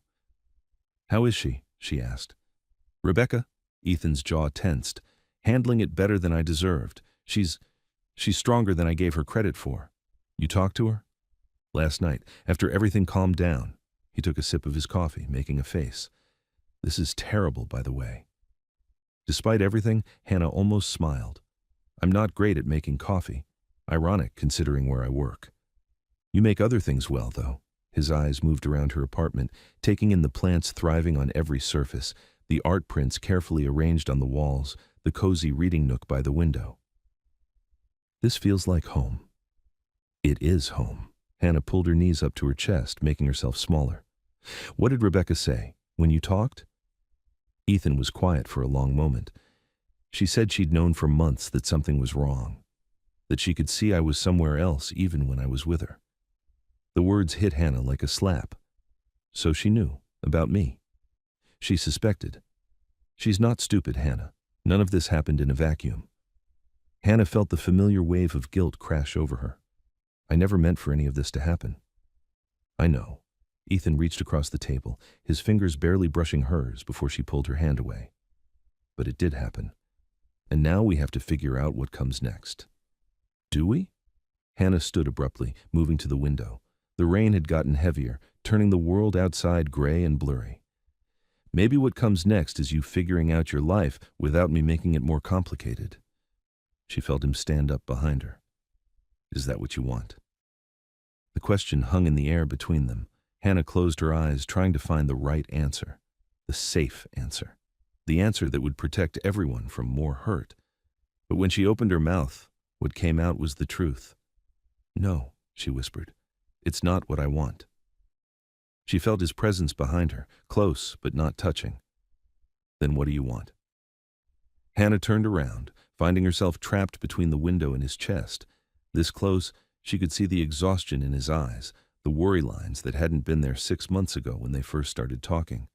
"How is she?" she asked. "Rebecca?" Ethan's jaw tensed. "Handling it better than I deserved. She's stronger than I gave her credit for." "You talked to her?" "Last night, after everything calmed down." He took a sip of his coffee, making a face. "This is terrible, by the way." Despite everything, Hannah almost smiled. "I'm not great at making coffee. Ironic, considering where I work." "You make other things well, though." His eyes moved around her apartment, taking in the plants thriving on every surface, the art prints carefully arranged on the walls, the cozy reading nook by the window. "This feels like home." "It is home." Hannah pulled her knees up to her chest, making herself smaller. "What did Rebecca say, when you talked?" Ethan was quiet for a long moment. "She said she'd known for months that something was wrong, that she could see I was somewhere else even when I was with her." The words hit Hannah like a slap. So she knew, about me. She suspected. She's not stupid, Hannah. None of this happened in a vacuum. Hannah felt the familiar wave of guilt crash over her. "I never meant for any of this to happen." "I know." Ethan reached across the table, his fingers barely brushing hers before she pulled her hand away. "But it did happen. And now we have to figure out what comes next." "Do we?" Hannah stood abruptly, moving to the window. The rain had gotten heavier, turning the world outside gray and blurry. "Maybe what comes next is you figuring out your life without me making it more complicated." She felt him stand up behind her. "Is that what you want?" The question hung in the air between them. Hannah closed her eyes, trying to find the right answer, the safe answer, the answer that would protect everyone from more hurt. But when she opened her mouth, what came out was the truth. "No," she whispered. "It's not what I want." She felt his presence behind her, close but not touching. "Then what do you want?" Hannah turned around, finding herself trapped between the window and his chest. This close, she could see the exhaustion in his eyes, the worry lines that hadn't been there 6 months ago when they first started talking.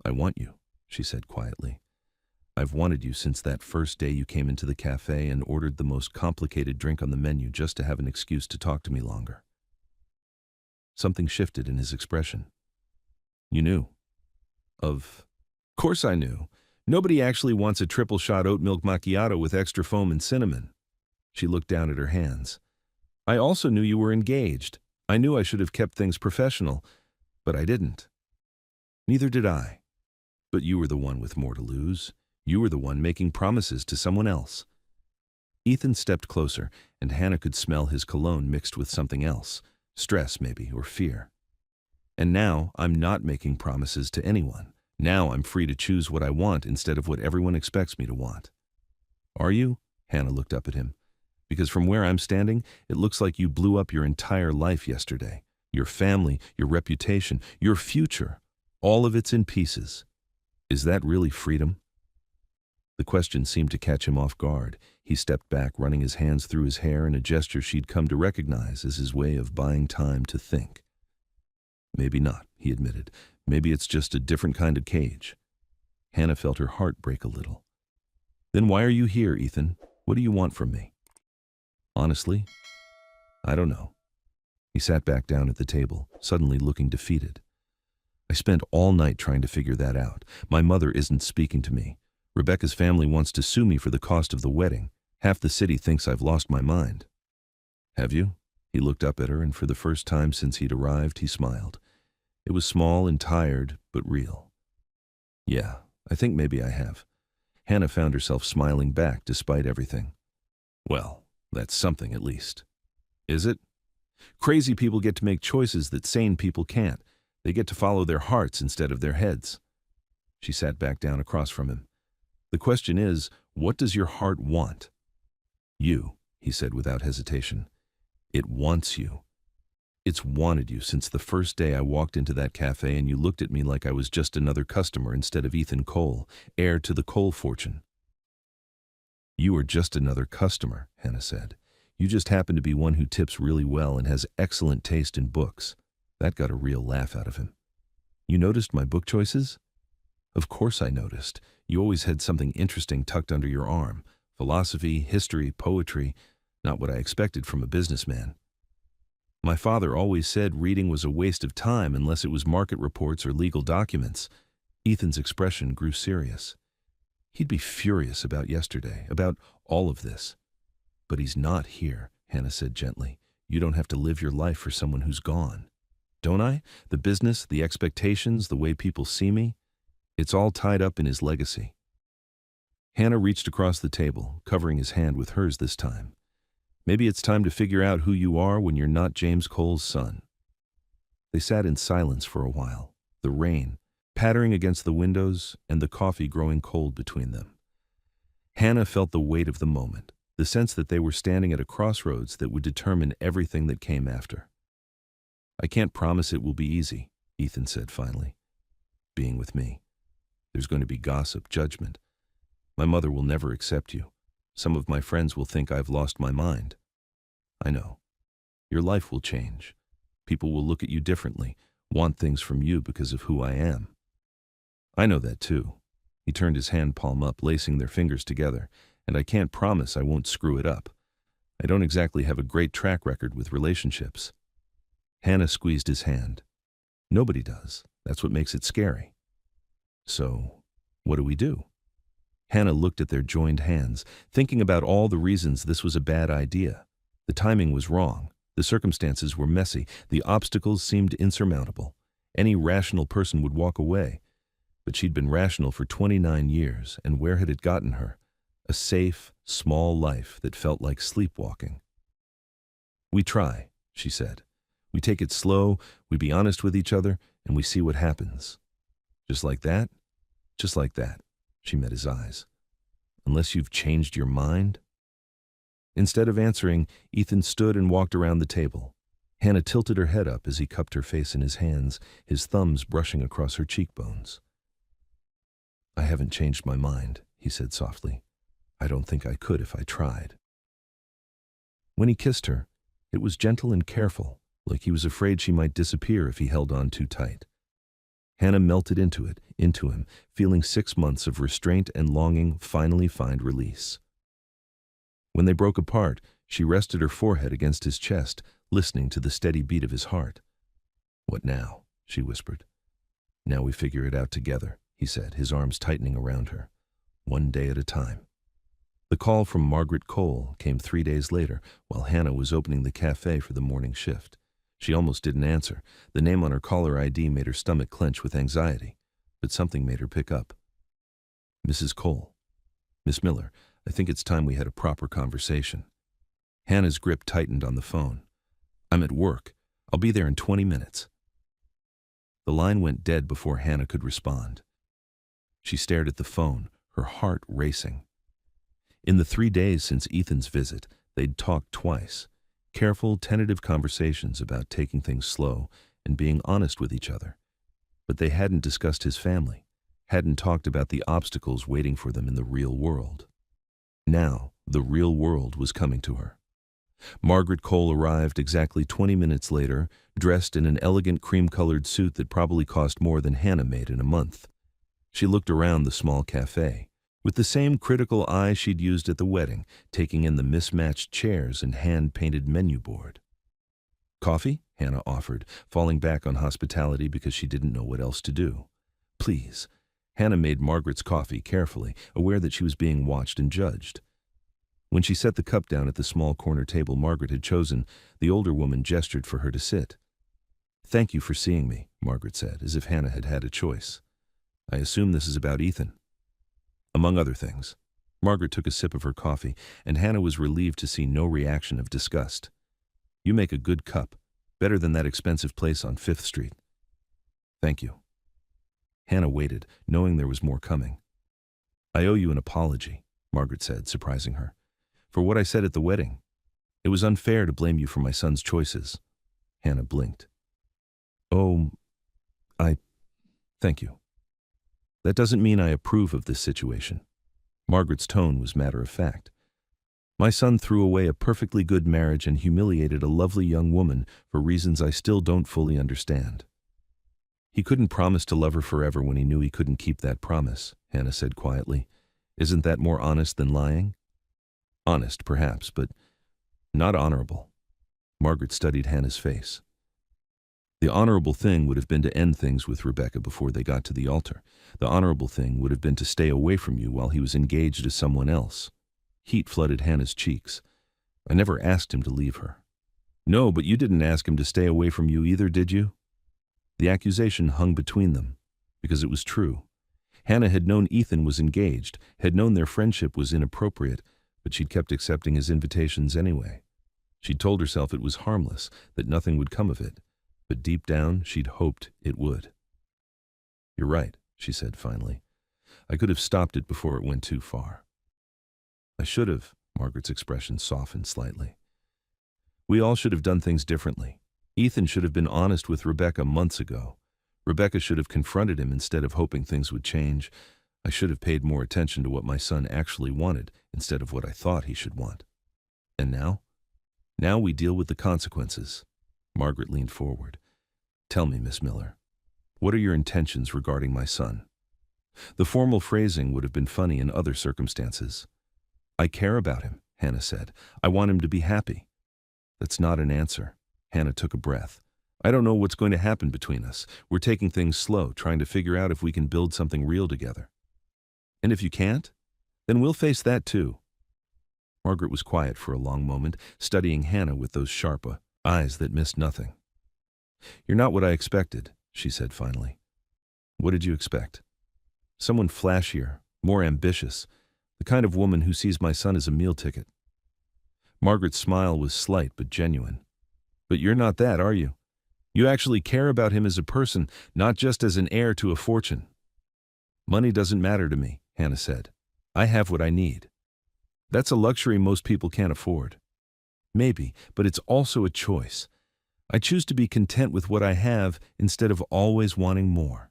"I want you," she said quietly. "I've wanted you since that first day you came into the cafe and ordered the most complicated drink on the menu just to have an excuse to talk to me longer." Something shifted in his expression. "You knew." "Of course I knew. Nobody actually wants a triple-shot oat milk macchiato with extra foam and cinnamon." She looked down at her hands. "I also knew you were engaged. I knew I should have kept things professional, but I didn't." "Neither did I. But you were the one with more to lose. You were the one making promises to someone else." Ethan stepped closer, and Hannah could smell his cologne mixed with something else, stress maybe, or fear. "And now I'm not making promises to anyone. Now I'm free to choose what I want instead of what everyone expects me to want." "Are you?" Hannah looked up at him. "Because from where I'm standing, it looks like you blew up your entire life yesterday. Your family, your reputation, your future. All of it's in pieces. Is that really freedom?" The question seemed to catch him off guard. He stepped back, running his hands through his hair in a gesture she'd come to recognize as his way of buying time to think. Maybe not, he admitted. Maybe it's just a different kind of cage. Hannah felt her heart break a little. Then why are you here, Ethan? What do you want from me? Honestly, I don't know. He sat back down at the table, suddenly looking defeated. I spent all night trying to figure that out. My mother isn't speaking to me. Rebecca's family wants to sue me for the cost of the wedding. Half the city thinks I've lost my mind. Have you? He looked up at her, and for the first time since he'd arrived, he smiled. It was small and tired, but real. Yeah, I think maybe I have. Hannah found herself smiling back despite everything. Well, that's something at least. Is it? Crazy people get to make choices that sane people can't. They get to follow their hearts instead of their heads. She sat back down across from him. The question is, what does your heart want? You, he said without hesitation. It wants you. It's wanted you since the first day I walked into that cafe and you looked at me like I was just another customer instead of Ethan Cole, heir to the Cole fortune. You are just another customer, Hannah said. You just happen to be one who tips really well and has excellent taste in books. That got a real laugh out of him. You noticed my book choices? Of course I noticed. You always had something interesting tucked under your arm. Philosophy, history, poetry. Not what I expected from a businessman. My father always said reading was a waste of time unless it was market reports or legal documents. Ethan's expression grew serious. He'd be furious about yesterday, about all of this. But he's not here, Hannah said gently. You don't have to live your life for someone who's gone. Don't I? The business, the expectations, the way people see me. It's all tied up in his legacy. Hannah reached across the table, covering his hand with hers this time. Maybe it's time to figure out who you are when you're not James Cole's son. They sat in silence for a while, the rain pattering against the windows and the coffee growing cold between them. Hannah felt the weight of the moment, the sense that they were standing at a crossroads that would determine everything that came after. I can't promise it will be easy, Ethan said finally. Being with me. There's going to be gossip, judgment. My mother will never accept you. Some of my friends will think I've lost my mind. I know. Your life will change. People will look at you differently, want things from you because of who I am. I know that too. He turned his hand palm up, lacing their fingers together, and I can't promise I won't screw it up. I don't exactly have a great track record with relationships. Hannah squeezed his hand. Nobody does. That's what makes it scary. So, what do we do? Hannah looked at their joined hands, thinking about all the reasons this was a bad idea. The timing was wrong. The circumstances were messy. The obstacles seemed insurmountable. Any rational person would walk away. But she'd been rational for 29 years, and where had it gotten her? A safe, small life that felt like sleepwalking. We try, she said. We take it slow, we be honest with each other, and we see what happens. Just like that? Just like that. She met his eyes. Unless you've changed your mind? Instead of answering, Ethan stood and walked around the table. Hannah tilted her head up as he cupped her face in his hands, his thumbs brushing across her cheekbones. I haven't changed my mind, he said softly. I don't think I could if I tried. When he kissed her, it was gentle and careful, like he was afraid she might disappear if he held on too tight. Hannah melted into him, feeling 6 months of restraint and longing finally find release. When they broke apart, she rested her forehead against his chest, listening to the steady beat of his heart. What now? She whispered. Now we figure it out together, he said, his arms tightening around her. One day at a time. The call from Margaret Cole came 3 days later, while Hannah was opening the cafe for the morning shift. She almost didn't answer. The name on her caller ID made her stomach clench with anxiety, but something made her pick up. Mrs. Cole. Miss Miller, I think it's time we had a proper conversation. Hannah's grip tightened on the phone. I'm at work. I'll be there in 20 minutes. The line went dead before Hannah could respond. She stared at the phone, her heart racing. In the 3 days since Ethan's visit, they'd talked twice. Careful, tentative conversations about taking things slow and being honest with each other. But they hadn't discussed his family. hadn't talked about the obstacles waiting for them in the real world. Now, the real world was coming to her. Margaret Cole arrived exactly 20 minutes later, dressed in an elegant cream-colored suit that probably cost more than Hannah made in a month. She looked around the small cafe, with the same critical eye she'd used at the wedding, taking in the mismatched chairs and hand-painted menu board. "Coffee?" Hannah offered, falling back on hospitality because she didn't know what else to do. "Please." Hannah made Margaret's coffee carefully, aware that she was being watched and judged. When she set the cup down at the small corner table Margaret had chosen, the older woman gestured for her to sit. "Thank you for seeing me," Margaret said, as if Hannah had had a choice. "I assume this is about Ethan." "Among other things." Margaret took a sip of her coffee, and Hannah was relieved to see no reaction of disgust. "You make a good cup, better than that expensive place on 5th Street. "Thank you." Hannah waited, knowing there was more coming. "I owe you an apology," Margaret said, surprising her, "for what I said at the wedding. It was unfair to blame you for my son's choices." Hannah blinked. "Oh, thank you. That doesn't mean I approve of this situation." Margaret's tone was matter-of-fact. "My son threw away a perfectly good marriage and humiliated a lovely young woman for reasons I still don't fully understand." "He couldn't promise to love her forever when he knew he couldn't keep that promise," Hannah said quietly. "Isn't that more honest than lying?" "Honest, perhaps, but not honorable." Margaret studied Hannah's face. "The honorable thing would have been to end things with Rebecca before they got to the altar. The honorable thing would have been to stay away from you while he was engaged to someone else." Heat flooded Hannah's cheeks. "I never asked him to leave her." "No, but you didn't ask him to stay away from you either, did you?" The accusation hung between them, because it was true. Hannah had known Ethan was engaged, had known their friendship was inappropriate, but she'd kept accepting his invitations anyway. She'd told herself it was harmless, that nothing would come of it, but deep down she'd hoped it would. "You're right," she said finally. "I could have stopped it before it went too far." "I should have," Margaret's expression softened slightly. "We all should have done things differently. Ethan should have been honest with Rebecca months ago. Rebecca should have confronted him instead of hoping things would change. I should have paid more attention to what my son actually wanted instead of what I thought he should want. And now? Now we deal with the consequences." Margaret leaned forward. "Tell me, Miss Miller, what are your intentions regarding my son?" The formal phrasing would have been funny in other circumstances. "I care about him," Hannah said. "I want him to be happy." "That's not an answer." Hannah took a breath. "I don't know what's going to happen between us. We're taking things slow, trying to figure out if we can build something real together." "And if you can't? Then we'll face that too." Margaret was quiet for a long moment, studying Hannah with those sharp eyes that missed nothing. "You're not what I expected," she said finally. "What did you expect?" "Someone flashier, more ambitious, the kind of woman who sees my son as a meal ticket." Margaret's smile was slight but genuine. "But you're not that, are you? You actually care about him as a person, not just as an heir to a fortune." "Money doesn't matter to me," Hannah said. "I have what I need." "That's a luxury most people can't afford." "Maybe, but it's also a choice. I choose to be content with what I have instead of always wanting more."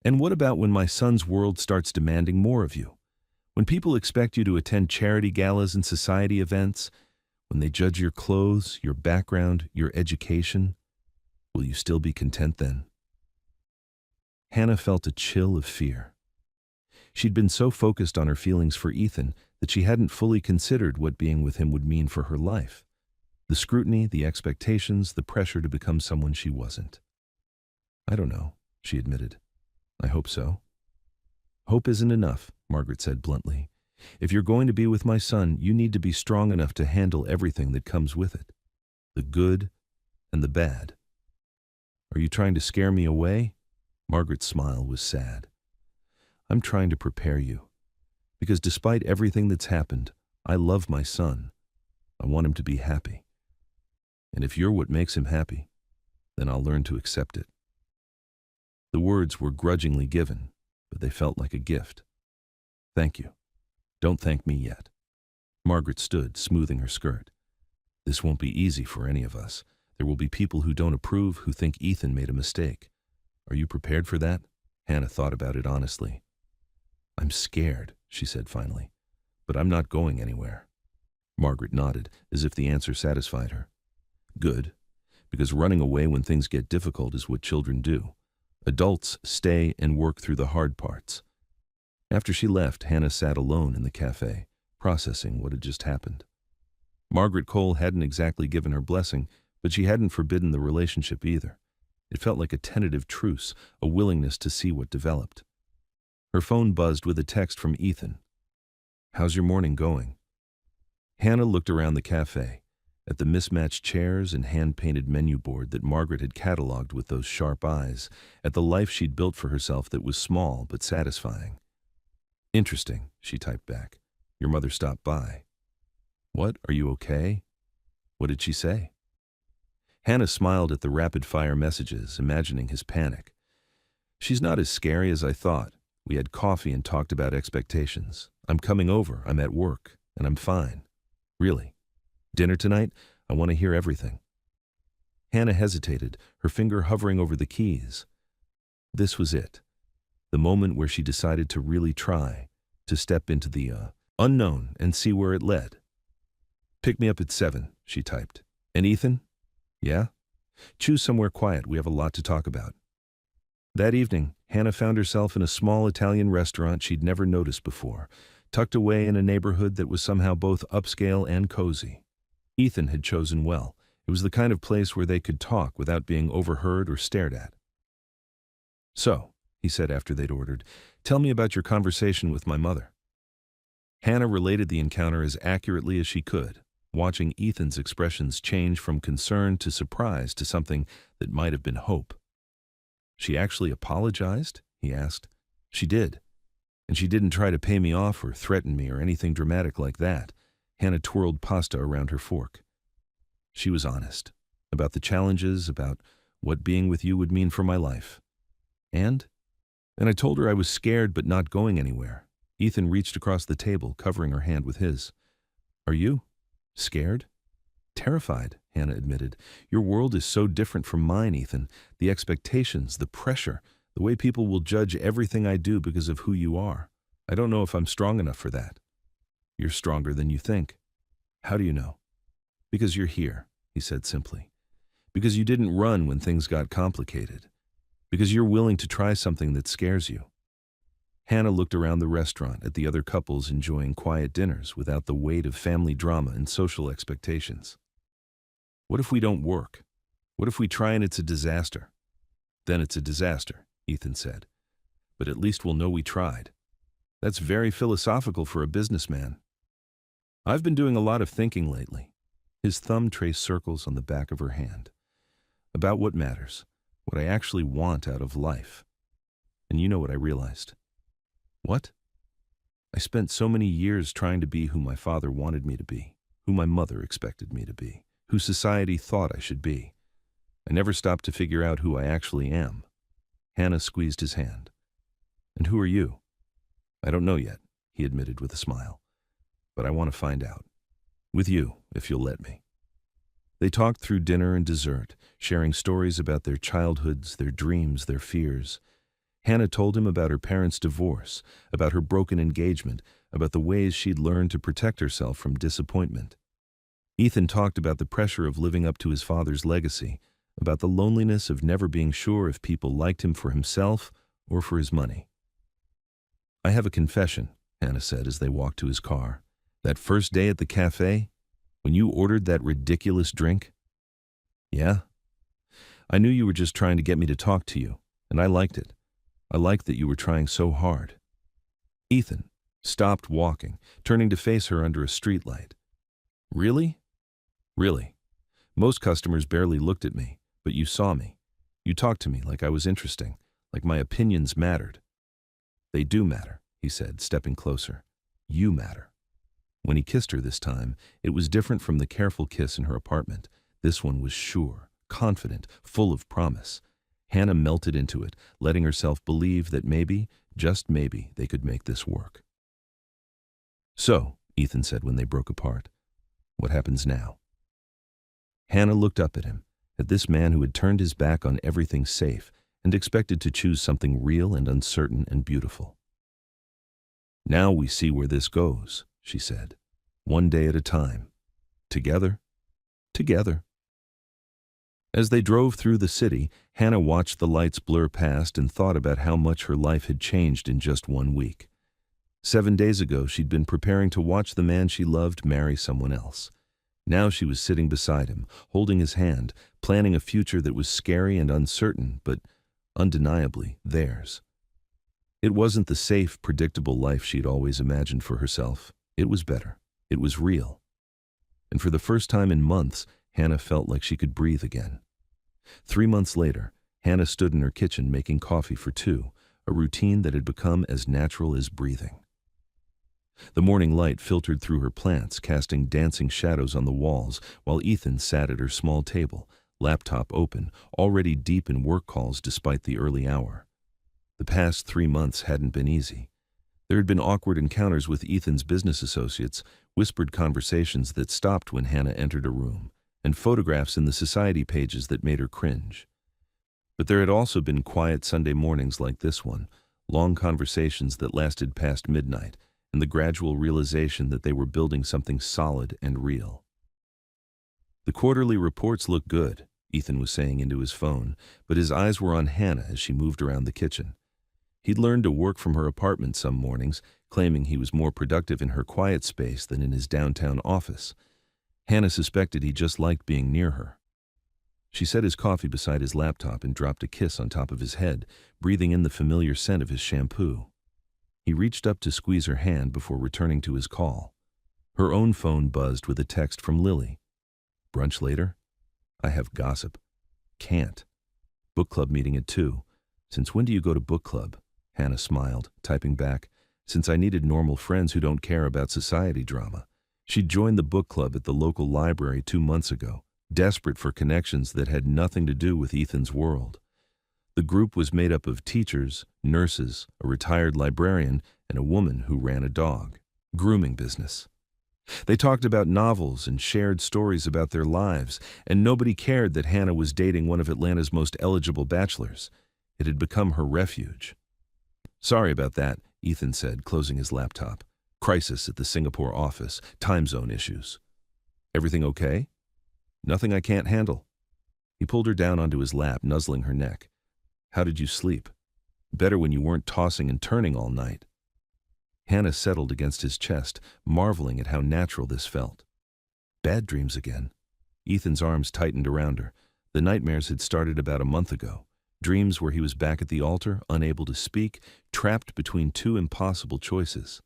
"And what about when my son's world starts demanding more of you? When people expect you to attend charity galas and society events? When they judge your clothes, your background, your education? Will you still be content then?" Hannah felt a chill of fear. She'd been so focused on her feelings for Ethan that she hadn't fully considered what being with him would mean for her life. The scrutiny, the expectations, the pressure to become someone she wasn't. "I don't know," she admitted. "I hope so." "Hope isn't enough," Margaret said bluntly. "If you're going to be with my son, you need to be strong enough to handle everything that comes with it. The good and the bad." "Are you trying to scare me away?" Margaret's smile was sad. "I'm trying to prepare you. Because despite everything that's happened, I love my son. I want him to be happy. And if you're what makes him happy, then I'll learn to accept it." The words were grudgingly given, but they felt like a gift. "Thank you. Don't thank me yet." Margaret stood, smoothing her skirt. "This won't be easy for any of us. There will be people who don't approve, who think Ethan made a mistake. Are you prepared for that?" Hannah thought about it honestly. I'm scared, she said finally, but I'm not going anywhere. Margaret nodded, as if the answer satisfied her. Good, because running away when things get difficult is what children do. Adults stay and work through the hard parts. After she left, Hannah sat alone in the cafe, processing what had just happened. Margaret Cole hadn't exactly given her blessing, but she hadn't forbidden the relationship either. It felt like a tentative truce, a willingness to see what developed. Her phone buzzed with a text from Ethan. How's your morning going? Hannah looked around the cafe, at the mismatched chairs and hand-painted menu board that Margaret had cataloged with those sharp eyes, at the life she'd built for herself that was small but satisfying. Interesting, she typed back. Your mother stopped by. What, are you okay? What did she say? Hannah smiled at the rapid-fire messages, imagining his panic. She's not as scary as I thought. We had coffee and talked about expectations. I'm coming over, I'm at work, and I'm fine. Really. Dinner tonight? I want to hear everything. Hannah hesitated, her finger hovering over the keys. This was it. The moment where she decided to really try, to step into the unknown and see where it led. Pick me up at 7, she typed. And Ethan? Yeah? Choose somewhere quiet, we have a lot to talk about. That evening, Hannah found herself in a small Italian restaurant she'd never noticed before, tucked away in a neighborhood that was somehow both upscale and cozy. Ethan had chosen well. It was the kind of place where they could talk without being overheard or stared at. So, he said after they'd ordered, tell me about your conversation with my mother. Hannah related the encounter as accurately as she could, watching Ethan's expressions change from concern to surprise to something that might have been hope. She actually apologized? He asked. She did. And she didn't try to pay me off or threaten me or anything dramatic like that. Hannah twirled pasta around her fork. She was honest. About the challenges, about what being with you would mean for my life. And I told her I was scared but not going anywhere. Ethan reached across the table, covering her hand with his. Are you? Scared? Terrified, Hannah admitted. Your world is so different from mine, Ethan. The expectations, the pressure, the way people will judge everything I do because of who you are. I don't know if I'm strong enough for that. You're stronger than you think. How do you know? Because you're here, he said simply. Because you didn't run when things got complicated. Because you're willing to try something that scares you. Hannah looked around the restaurant at the other couples enjoying quiet dinners without the weight of family drama and social expectations. What if we don't work? What if we try and it's a disaster? Then it's a disaster, Ethan said. But at least we'll know we tried. That's very philosophical for a businessman. I've been doing a lot of thinking lately. His thumb traced circles on the back of her hand. About what matters, what I actually want out of life. And you know what I realized. What? I spent so many years trying to be who my father wanted me to be, who my mother expected me to be, who society thought I should be. I never stopped to figure out who I actually am. Hannah squeezed his hand. And who are you? I don't know yet, he admitted with a smile. But I want to find out. With you, if you'll let me. They talked through dinner and dessert, sharing stories about their childhoods, their dreams, their fears. Hannah told him about her parents' divorce, about her broken engagement, about the ways she'd learned to protect herself from disappointment. Ethan talked about the pressure of living up to his father's legacy, about the loneliness of never being sure if people liked him for himself or for his money. I have a confession, Hannah said as they walked to his car. That first day at the cafe, when you ordered that ridiculous drink? Yeah? I knew you were just trying to get me to talk to you, and I liked it. I liked that you were trying so hard. Ethan stopped walking, turning to face her under a streetlight. Really? Really. Most customers barely looked at me, but you saw me. You talked to me like I was interesting, like my opinions mattered. They do matter, he said, stepping closer. You matter. When he kissed her this time, it was different from the careful kiss in her apartment. This one was sure, confident, full of promise. Hannah melted into it, letting herself believe that maybe, just maybe, they could make this work. So, Ethan said when they broke apart, what happens now? Hannah looked up at him, at this man who had turned his back on everything safe, and expected to choose something real and uncertain and beautiful. "Now we see where this goes," she said. "One day at a time. Together, together." As they drove through the city, Hannah watched the lights blur past and thought about how much her life had changed in just 1 week. 7 days ago, she'd been preparing to watch the man she loved marry someone else. Now she was sitting beside him, holding his hand, planning a future that was scary and uncertain, but undeniably theirs. It wasn't the safe, predictable life she'd always imagined for herself. It was better. It was real. And for the first time in months, Hannah felt like she could breathe again. 3 months later, Hannah stood in her kitchen making coffee for two, a routine that had become as natural as breathing. The morning light filtered through her plants, casting dancing shadows on the walls, while Ethan sat at her small table, laptop open, already deep in work calls despite the early hour. The past 3 months hadn't been easy. There had been awkward encounters with Ethan's business associates, whispered conversations that stopped when Hannah entered a room, and photographs in the society pages that made her cringe. But there had also been quiet Sunday mornings like this one, long conversations that lasted past midnight, and the gradual realization that they were building something solid and real. "The quarterly reports look good," Ethan was saying into his phone, but his eyes were on Hannah as she moved around the kitchen. He'd learned to work from her apartment some mornings, claiming he was more productive in her quiet space than in his downtown office. Hannah suspected he just liked being near her. She set his coffee beside his laptop and dropped a kiss on top of his head, breathing in the familiar scent of his shampoo. He reached up to squeeze her hand before returning to his call. Her own phone buzzed with a text from Lily. "Brunch later? I have gossip. Can't. Book club meeting at 2. Since when do you go to book club?" Hannah smiled, typing back, "Since I needed normal friends who don't care about society drama." She'd joined the book club at the local library 2 months ago, desperate for connections that had nothing to do with Ethan's world. The group was made up of teachers, nurses, a retired librarian, and a woman who ran a grooming business. They talked about novels and shared stories about their lives, and nobody cared that Hannah was dating one of Atlanta's most eligible bachelors. It had become her refuge. "Sorry about that," Ethan said, closing his laptop. "Crisis at the Singapore office, time zone issues." "Everything okay?" "Nothing I can't handle." He pulled her down onto his lap, nuzzling her neck. "How did you sleep?" "Better when you weren't tossing and turning all night." Hannah settled against his chest, marveling at how natural this felt. "Bad dreams again." Ethan's arms tightened around her. The nightmares had started about a month ago. Dreams where he was back at the altar, unable to speak, trapped between two impossible choices.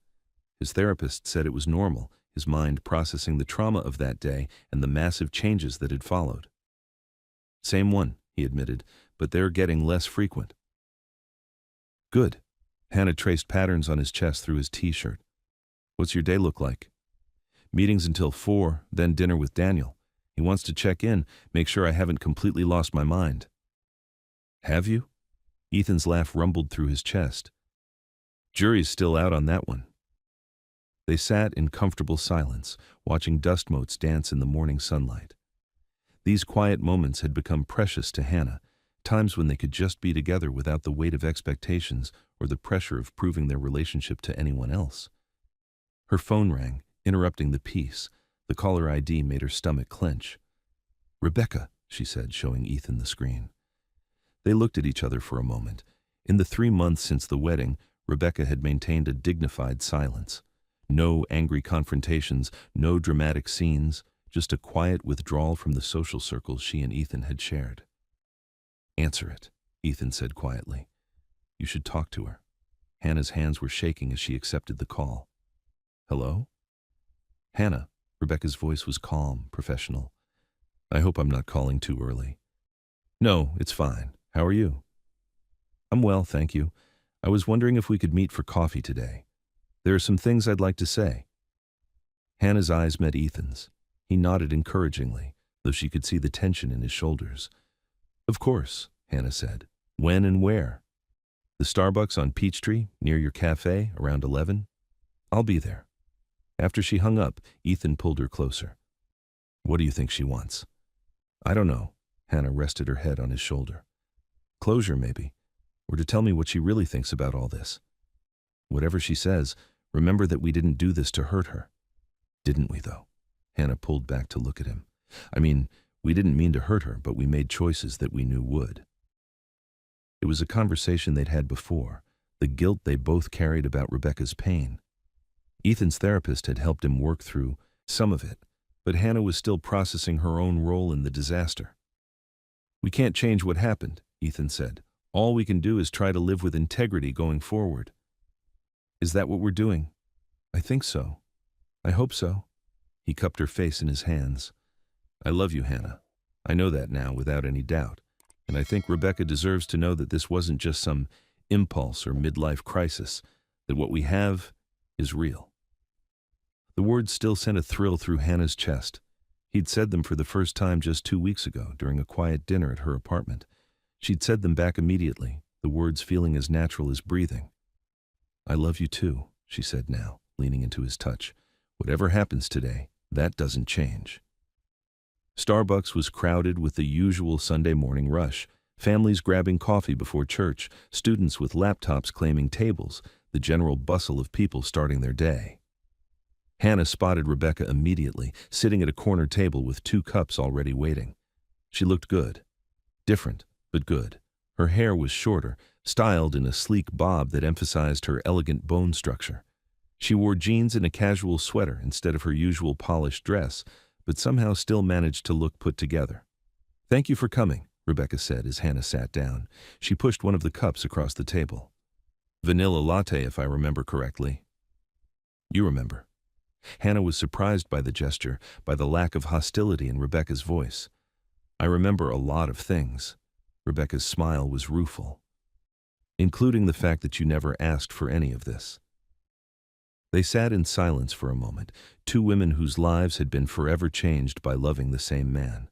His therapist said it was normal, his mind processing the trauma of that day and the massive changes that had followed. "Same one," he admitted, "but they're getting less frequent." "Good." Hannah traced patterns on his chest through his t-shirt. "What's your day look like?" "Meetings until 4, then dinner with Daniel. He wants to check in, make sure I haven't completely lost my mind." "Have you?" Ethan's laugh rumbled through his chest. "Jury's still out on that one." They sat in comfortable silence, watching dust motes dance in the morning sunlight. These quiet moments had become precious to Hannah, times when they could just be together without the weight of expectations or the pressure of proving their relationship to anyone else. Her phone rang, interrupting the peace. The caller ID made her stomach clench. "Rebecca," she said, showing Ethan the screen. They looked at each other for a moment. In the 3 months since the wedding, Rebecca had maintained a dignified silence. No angry confrontations, no dramatic scenes, just a quiet withdrawal from the social circles she and Ethan had shared. "Answer it," Ethan said quietly. "You should talk to her." Hannah's hands were shaking as she accepted the call. "Hello?" "Hannah." Rebecca's voice was calm, professional. "I hope I'm not calling too early." "No, it's fine. How are you?" "I'm well, thank you. I was wondering if we could meet for coffee today. There are some things I'd like to say." Hannah's eyes met Ethan's. He nodded encouragingly, though she could see the tension in his shoulders. "Of course," Hannah said. "When and where?" "The Starbucks on Peachtree, near your cafe, around 11. I'll be there." After she hung up, Ethan pulled her closer. "What do you think she wants?" "I don't know." Hannah rested her head on his shoulder. Closure, maybe. Or to tell me what she really thinks about all this. Whatever she says, remember that we didn't do this to hurt her. Didn't we, though? Hannah pulled back to look at him. I mean, we didn't mean to hurt her, but we made choices that we knew would. It was a conversation they'd had before, the guilt they both carried about Rebecca's pain. Ethan's therapist had helped him work through some of it, but Hannah was still processing her own role in the disaster. We can't change what happened, Ethan said. All we can do is try to live with integrity going forward. Is that what we're doing? I think so. I hope so. He cupped her face in his hands. I love you, Hannah. I know that now without any doubt. And I think Rebecca deserves to know that this wasn't just some impulse or midlife crisis, that what we have is real. The words still sent a thrill through Hannah's chest. He'd said them for the first time just 2 weeks ago during a quiet dinner at her apartment. She'd said them back immediately, the words feeling as natural as breathing. I love you too, she said now, leaning into his touch. Whatever happens today, that doesn't change. Starbucks was crowded with the usual Sunday morning rush, families grabbing coffee before church, students with laptops claiming tables, the general bustle of people starting their day. Hannah spotted Rebecca immediately, sitting at a corner table with 2 cups already waiting. She looked good. Different, but good. Her hair was shorter, styled in a sleek bob that emphasized her elegant bone structure. She wore jeans and a casual sweater instead of her usual polished dress, but somehow still managed to look put together. Thank you for coming, Rebecca said as Hannah sat down. She pushed one of the cups across the table. Vanilla latte, if I remember correctly. You remember. Hannah was surprised by the gesture, by the lack of hostility in Rebecca's voice. I remember a lot of things. Rebecca's smile was rueful, including the fact that you never asked for any of this. They sat in silence for a moment, 2 women whose lives had been forever changed by loving the same man.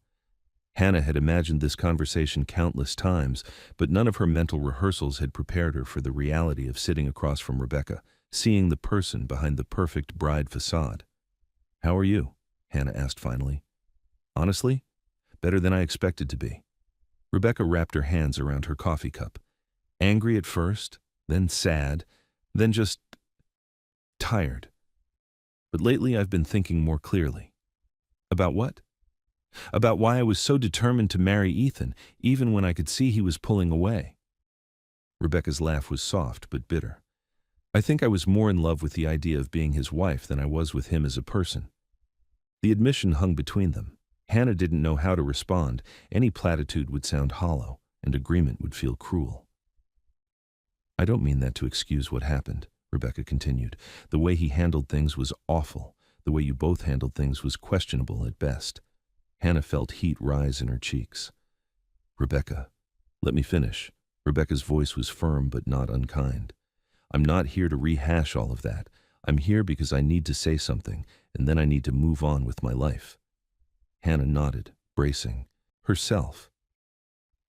Hannah had imagined this conversation countless times, but none of her mental rehearsals had prepared her for the reality of sitting across from Rebecca, seeing the person behind the perfect bride facade. How are you? Hannah asked finally. Honestly, better than I expected to be. Rebecca wrapped her hands around her coffee cup. Angry at first, then sad, then just tired. But lately I've been thinking more clearly. About what? About why I was so determined to marry Ethan, even when I could see he was pulling away. Rebecca's laugh was soft but bitter. I think I was more in love with the idea of being his wife than I was with him as a person. The admission hung between them. Hannah didn't know how to respond. Any platitude would sound hollow, and agreement would feel cruel. I don't mean that to excuse what happened, Rebecca continued. The way he handled things was awful. The way you both handled things was questionable at best. Hannah felt heat rise in her cheeks. Rebecca, let me finish. Rebecca's voice was firm but not unkind. I'm not here to rehash all of that. I'm here because I need to say something, and then I need to move on with my life. Hannah nodded, bracing herself.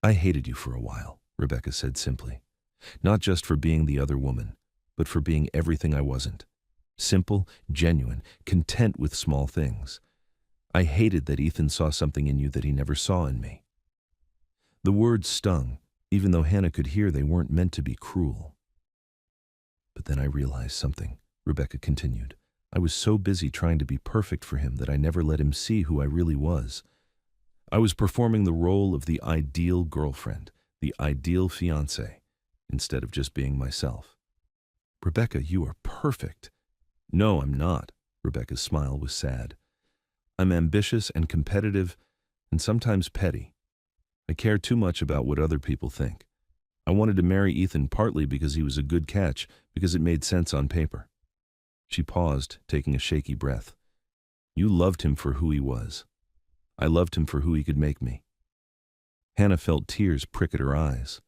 I hated you for a while, Rebecca said simply. Not just for being the other woman, but for being everything I wasn't. Simple, genuine, content with small things. I hated that Ethan saw something in you that he never saw in me. The words stung, even though Hannah could hear they weren't meant to be cruel. But then I realized something, Rebecca continued. I was so busy trying to be perfect for him that I never let him see who I really was. I was performing the role of the ideal girlfriend, the ideal fiancé, instead of just being myself. Rebecca, you are perfect. No, I'm not. Rebecca's smile was sad. I'm ambitious and competitive and sometimes petty. I care too much about what other people think. I wanted to marry Ethan partly because he was a good catch, because it made sense on paper. She paused, taking a shaky breath. You loved him for who he was. I loved him for who he could make me. Hannah felt tears prick at her eyes.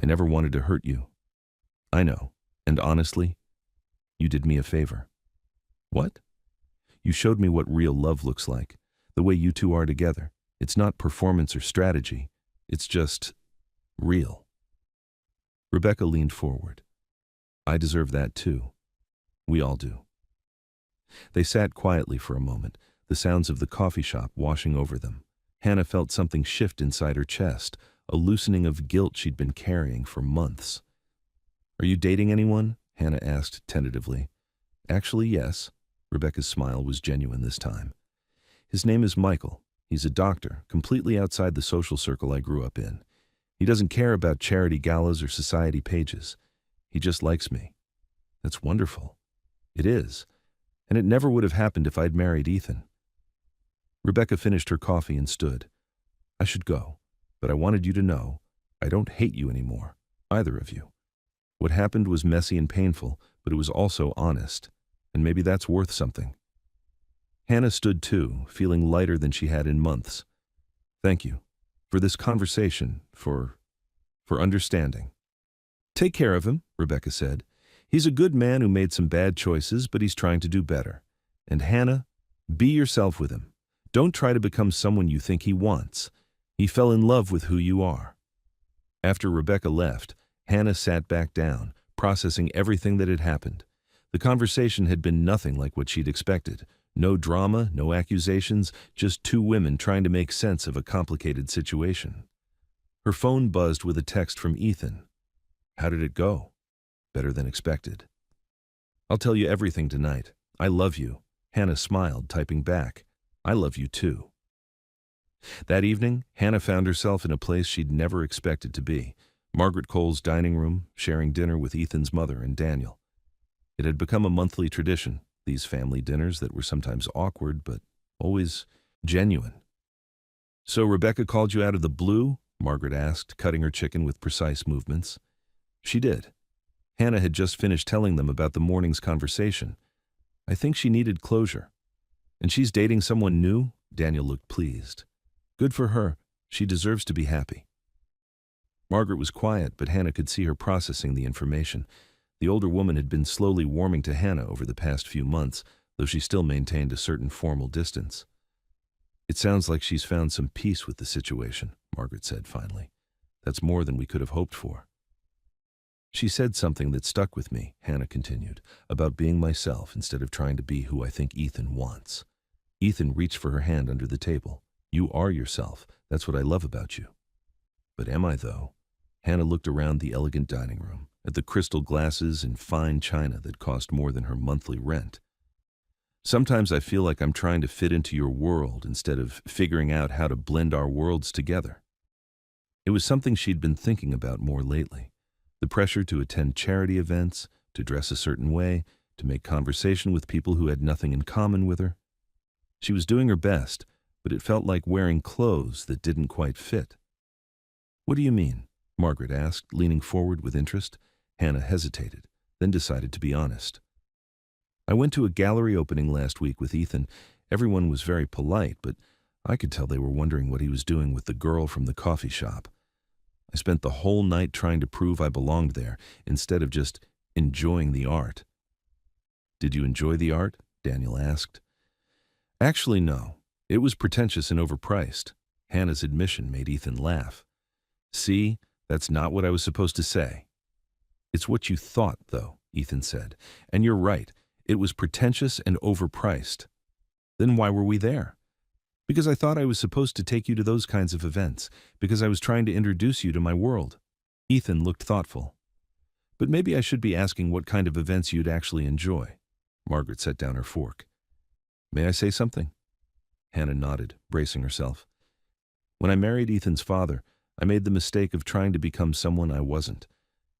I never wanted to hurt you. I know, and honestly, you did me a favor. What? You showed me what real love looks like, the way you two are together. It's not performance or strategy. It's just real. Rebecca leaned forward. I deserve that too. We all do. They sat quietly for a moment, the sounds of the coffee shop washing over them. Hannah felt something shift inside her chest, a loosening of guilt she'd been carrying for months. "Are you dating anyone?" Hannah asked tentatively. "Actually, yes." Rebecca's smile was genuine this time. "His name is Michael. He's a doctor, completely outside the social circle I grew up in. He doesn't care about charity galas or society pages. He just likes me." "That's wonderful." "It is. And it never would have happened if I'd married Ethan." Rebecca finished her coffee and stood. "I should go, but I wanted you to know I don't hate you anymore, either of you. What happened was messy and painful, but it was also honest, and maybe that's worth something." Hannah stood too, feeling lighter than she had in months. "Thank you for this conversation, for understanding." "Take care of him," Rebecca said. "He's a good man who made some bad choices, but he's trying to do better. And Hannah, be yourself with him. Don't try to become someone you think he wants. He fell in love with who you are." After Rebecca left, Hannah sat back down, processing everything that had happened. The conversation had been nothing like what she'd expected. No drama, no accusations, just two women trying to make sense of a complicated situation. Her phone buzzed with a text from Ethan. "How did it go?" "Better than expected." "I'll tell you everything tonight. I love you." Hannah smiled, typing back, "I love you too." That evening, Hannah found herself in a place she'd never expected to be, Margaret Cole's dining room, sharing dinner with Ethan's mother and Daniel. It had become a monthly tradition, these family dinners that were sometimes awkward but always genuine. "So Rebecca called you out of the blue?" Margaret asked, cutting her chicken with precise movements. She did. Hannah had just finished telling them about the morning's conversation. "I think she needed closure." "And she's dating someone new?" Daniel looked pleased. "Good for her. She deserves to be happy." Margaret was quiet, but Hannah could see her processing the information. The older woman had been slowly warming to Hannah over the past few months, though she still maintained a certain formal distance. "It sounds like she's found some peace with the situation," Margaret said finally. "That's more than we could have hoped for." "She said something that stuck with me," Hannah continued, "about being myself instead of trying to be who I think Ethan wants." Ethan reached for her hand under the table. "You are yourself. That's what I love about you." "But am I, though?" Hannah looked around the elegant dining room, at the crystal glasses and fine china that cost more than her monthly rent. "Sometimes I feel like I'm trying to fit into your world instead of figuring out how to blend our worlds together." It was something she'd been thinking about more lately. The pressure to attend charity events, to dress a certain way, to make conversation with people who had nothing in common with her. She was doing her best, but it felt like wearing clothes that didn't quite fit. "What do you mean?" Margaret asked, leaning forward with interest. Hannah hesitated, then decided to be honest. "I went to a gallery opening last week with Ethan. Everyone was very polite, but I could tell they were wondering what he was doing with the girl from the coffee shop. I spent the whole night trying to prove I belonged there, instead of just enjoying the art." "Did you enjoy the art?" Daniel asked. "Actually, no. It was pretentious and overpriced." Hannah's admission made Ethan laugh. "See, that's not what I was supposed to say." "It's what you thought, though," Ethan said. "And you're right. It was pretentious and overpriced." "Then why were we there?" "Because I thought I was supposed to take you to those kinds of events, because I was trying to introduce you to my world." Ethan looked thoughtful. "But maybe I should be asking what kind of events you'd actually enjoy." Margaret set down her fork. "May I say something?" Hannah nodded, bracing herself. "When I married Ethan's father, I made the mistake of trying to become someone I wasn't.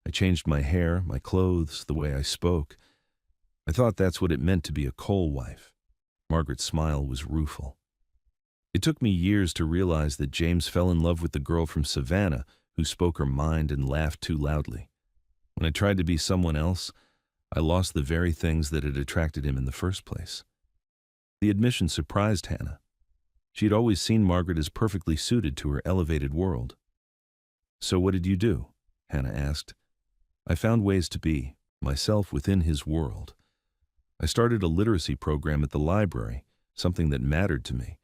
I changed my hair, my clothes, the way I spoke. I thought that's what it meant to be a Cole wife." Margaret's smile was rueful. "It took me years to realize that James fell in love with the girl from Savannah who spoke her mind and laughed too loudly. When I tried to be someone else, I lost the very things that had attracted him in the first place." The admission surprised Hannah. She had always seen Margaret as perfectly suited to her elevated world. "So what did you do?" Hannah asked. "I found ways to be myself within his world. I started a literacy program at the library, something that mattered to me.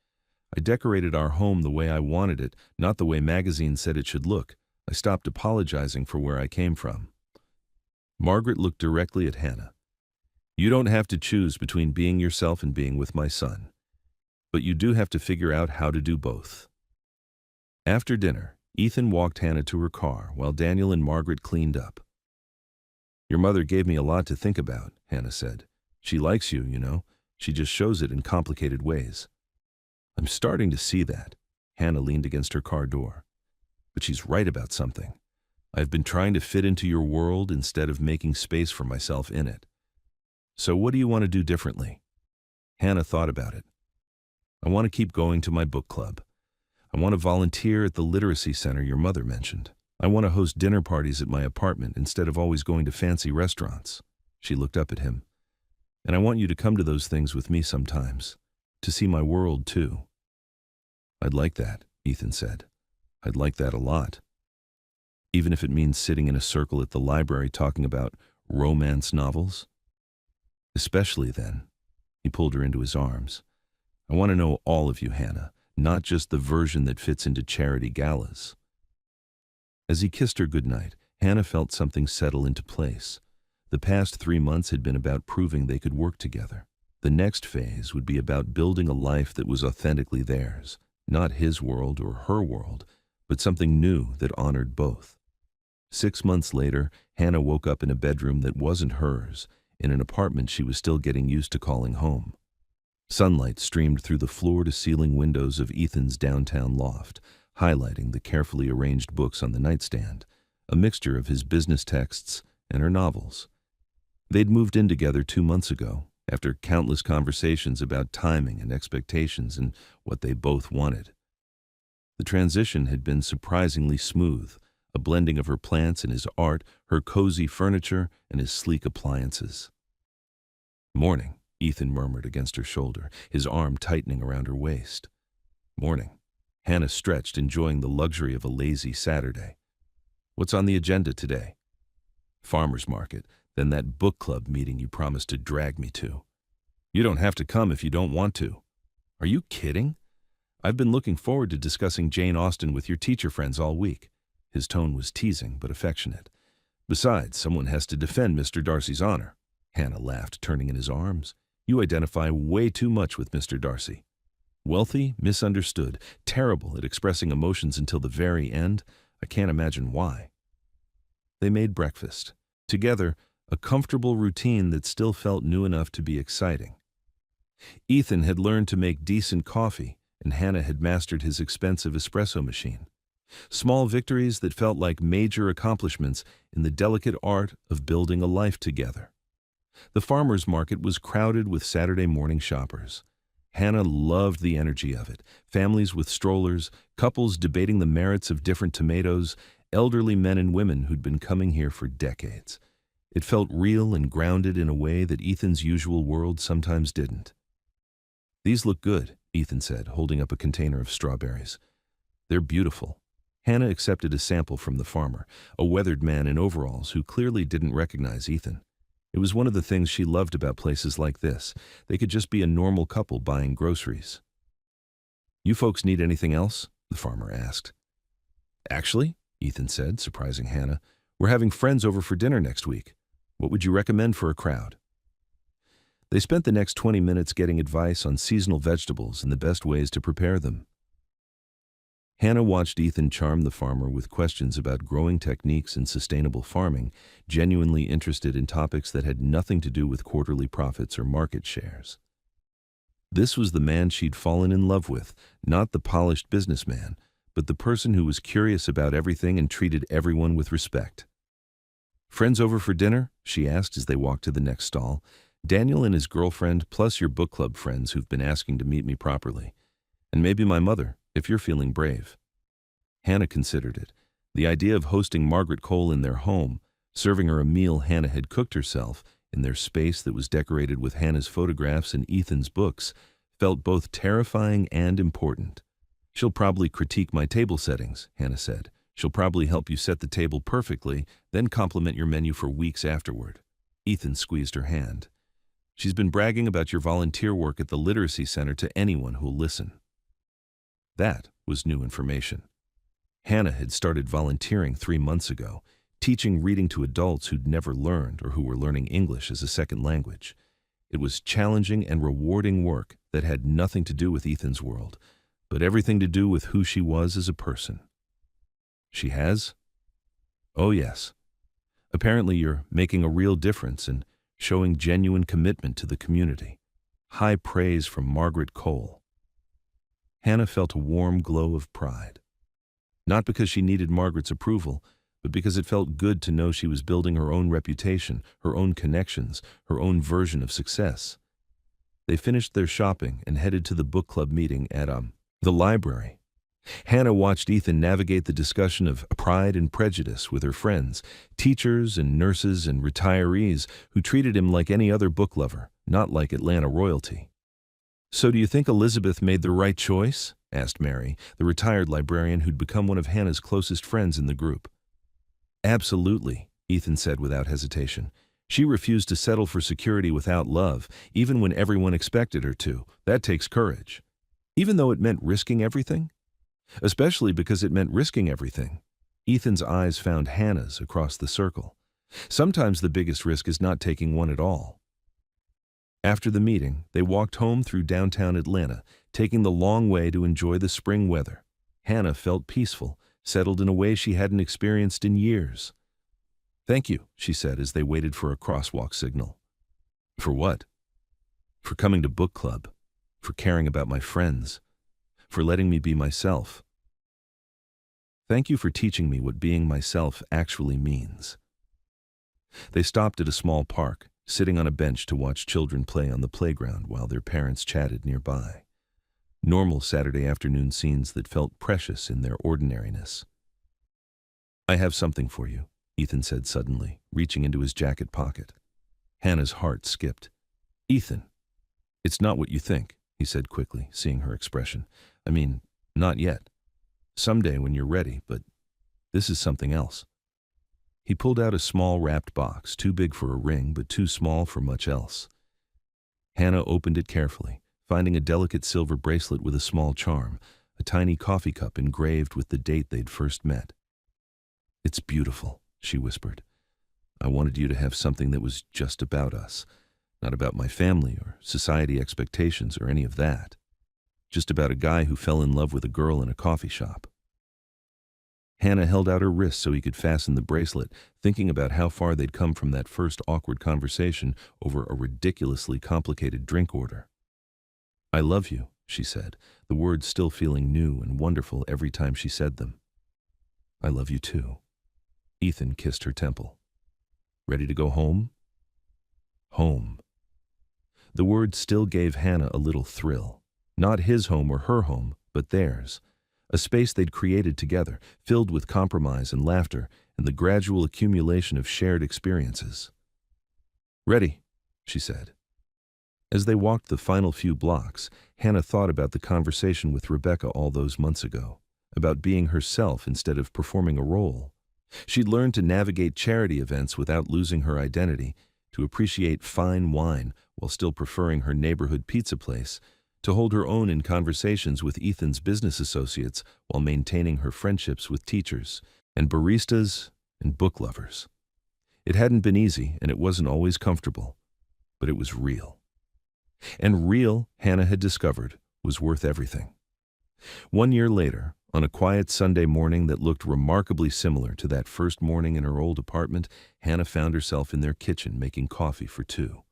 I decorated our home the way I wanted it, not the way magazines said it should look. I stopped apologizing for where I came from." Margaret looked directly at Hannah. "You don't have to choose between being yourself and being with my son. But you do have to figure out how to do both." After dinner, Ethan walked Hannah to her car while Daniel and Margaret cleaned up. "Your mother gave me a lot to think about," Hannah said. "She likes you, you know. She just shows it in complicated ways." "I'm starting to see that." Hannah leaned against her car door. "But she's right about something. I've been trying to fit into your world instead of making space for myself in it. So what do you want to do differently?" Hannah thought about it. "I want to keep going to my book club. I want to volunteer at the literacy center your mother mentioned. I want to host dinner parties at my apartment instead of always going to fancy restaurants." She looked up at him. "And I want you to come to those things with me sometimes, to see my world too." "I'd like that," Ethan said. "I'd like that a lot. Even if it means sitting in a circle at the library talking about romance novels." "Especially then." He pulled her into his arms. "I want to know all of you, Hannah, not just the version that fits into charity galas." As he kissed her goodnight, Hannah felt something settle into place. The past 3 months had been about proving they could work together. The next phase would be about building a life that was authentically theirs, not his world or her world, but something new that honored both. 6 months later, Hannah woke up in a bedroom that wasn't hers, in an apartment she was still getting used to calling home. Sunlight streamed through the floor-to-ceiling windows of Ethan's downtown loft, highlighting the carefully arranged books on the nightstand, a mixture of his business texts and her novels. They'd moved in together 2 months ago, after countless conversations about timing and expectations and what they both wanted. The transition had been surprisingly smooth, a blending of her plants and his art, her cozy furniture and his sleek appliances. "Morning," Ethan murmured against her shoulder, his arm tightening around her waist. "Morning." Hannah stretched, enjoying the luxury of a lazy Saturday. "What's on the agenda today?" "Farmer's market, then that book club meeting you promised to drag me to." "You don't have to come if you don't want to." "Are you kidding? I've been looking forward to discussing Jane Austen with your teacher friends all week." His tone was teasing but affectionate. "Besides, someone has to defend Mr. Darcy's honor." Hannah laughed, turning in his arms. "You identify way too much with Mr. Darcy. Wealthy, misunderstood, terrible at expressing emotions until the very end. I can't imagine why." They made breakfast. Together, a comfortable routine that still felt new enough to be exciting. Ethan had learned to make decent coffee, and Hannah had mastered his expensive espresso machine. Small victories that felt like major accomplishments in the delicate art of building a life together. The farmer's market was crowded with Saturday morning shoppers. Hannah loved the energy of it. Families with strollers, couples debating the merits of different tomatoes, elderly men and women who'd been coming here for decades. It felt real and grounded in a way that Ethan's usual world sometimes didn't. "These look good," Ethan said, holding up a container of strawberries. "They're beautiful." Hannah accepted a sample from the farmer, a weathered man in overalls who clearly didn't recognize Ethan. It was one of the things she loved about places like this. They could just be a normal couple buying groceries. "You folks need anything else?" the farmer asked. "Actually," Ethan said, surprising Hannah, "we're having friends over for dinner next week. What would you recommend for a crowd?" They spent the next 20 minutes getting advice on seasonal vegetables and the best ways to prepare them. Hannah watched Ethan charm the farmer with questions about growing techniques and sustainable farming, genuinely interested in topics that had nothing to do with quarterly profits or market shares. This was the man she'd fallen in love with, not the polished businessman, but the person who was curious about everything and treated everyone with respect. "Friends over for dinner?" she asked as they walked to the next stall. "Daniel and his girlfriend, plus your book club friends who've been asking to meet me properly. And maybe my mother, if you're feeling brave." Hannah considered it. The idea of hosting Margaret Cole in their home, serving her a meal Hannah had cooked herself, in their space that was decorated with Hannah's photographs and Ethan's books, felt both terrifying and important. "She'll probably critique my table settings," Hannah said. "She'll probably help you set the table perfectly, then compliment your menu for weeks afterward." Ethan squeezed her hand. "She's been bragging about your volunteer work at the literacy center to anyone who'll listen." That was new information. Hannah had started volunteering 3 months ago, teaching reading to adults who'd never learned or who were learning English as a second language. It was challenging and rewarding work that had nothing to do with Ethan's world, but everything to do with who she was as a person. She has? Oh, yes. Apparently you're making a real difference and showing genuine commitment to the community. High praise from Margaret Cole. Hannah felt a warm glow of pride. Not because she needed Margaret's approval, but because it felt good to know she was building her own reputation, her own connections, her own version of success. They finished their shopping and headed to the book club meeting at the library. Hannah watched Ethan navigate the discussion of Pride and Prejudice with her friends, teachers and nurses and retirees who treated him like any other book lover, not like Atlanta royalty. "So do you think Elizabeth made the right choice?" asked Mary, the retired librarian who'd become one of Hannah's closest friends in the group. "Absolutely," Ethan said without hesitation. "She refused to settle for security without love, even when everyone expected her to. That takes courage. Even though it meant risking everything? Especially because it meant risking everything." Ethan's eyes found Hannah's across the circle. Sometimes the biggest risk is not taking one at all. After the meeting, they walked home through downtown Atlanta, taking the long way to enjoy the spring weather. Hannah felt peaceful, settled in a way she hadn't experienced in years. "Thank you," she said as they waited for a crosswalk signal. "For what?" "For coming to book club, for caring about my friends, for letting me be myself. Thank you for teaching me what being myself actually means." They stopped at a small park, sitting on a bench to watch children play on the playground while their parents chatted nearby. Normal Saturday afternoon scenes that felt precious in their ordinariness. "I have something for you," Ethan said suddenly, reaching into his jacket pocket. Hannah's heart skipped. "Ethan, it's not what you think," he said quickly, seeing her expression. "I mean, not yet. Someday when you're ready, but this is something else." He pulled out a small wrapped box, too big for a ring, but too small for much else. Hannah opened it carefully, finding a delicate silver bracelet with a small charm, a tiny coffee cup engraved with the date they'd first met. "It's beautiful," she whispered. "I wanted you to have something that was just about us, not about my family or society expectations or any of that. Just about a guy who fell in love with a girl in a coffee shop." Hannah held out her wrist so he could fasten the bracelet, thinking about how far they'd come from that first awkward conversation over a ridiculously complicated drink order. "I love you," she said, the words still feeling new and wonderful every time she said them. "I love you too." Ethan kissed her temple. "Ready to go home?" Home. The word still gave Hannah a little thrill. Not his home or her home, but theirs. A space they'd created together, filled with compromise and laughter and the gradual accumulation of shared experiences. "Ready," she said. As they walked the final few blocks, Hannah thought about the conversation with Rebecca all those months ago, about being herself instead of performing a role. She'd learned to navigate charity events without losing her identity, to appreciate fine wine while still preferring her neighborhood pizza place, to hold her own in conversations with Ethan's business associates while maintaining her friendships with teachers and baristas and book lovers. It hadn't been easy and it wasn't always comfortable, but it was real. And real, Hannah had discovered, was worth everything. 1 year later, on a quiet Sunday morning that looked remarkably similar to that first morning in her old apartment, Hannah found herself in their kitchen making coffee for two.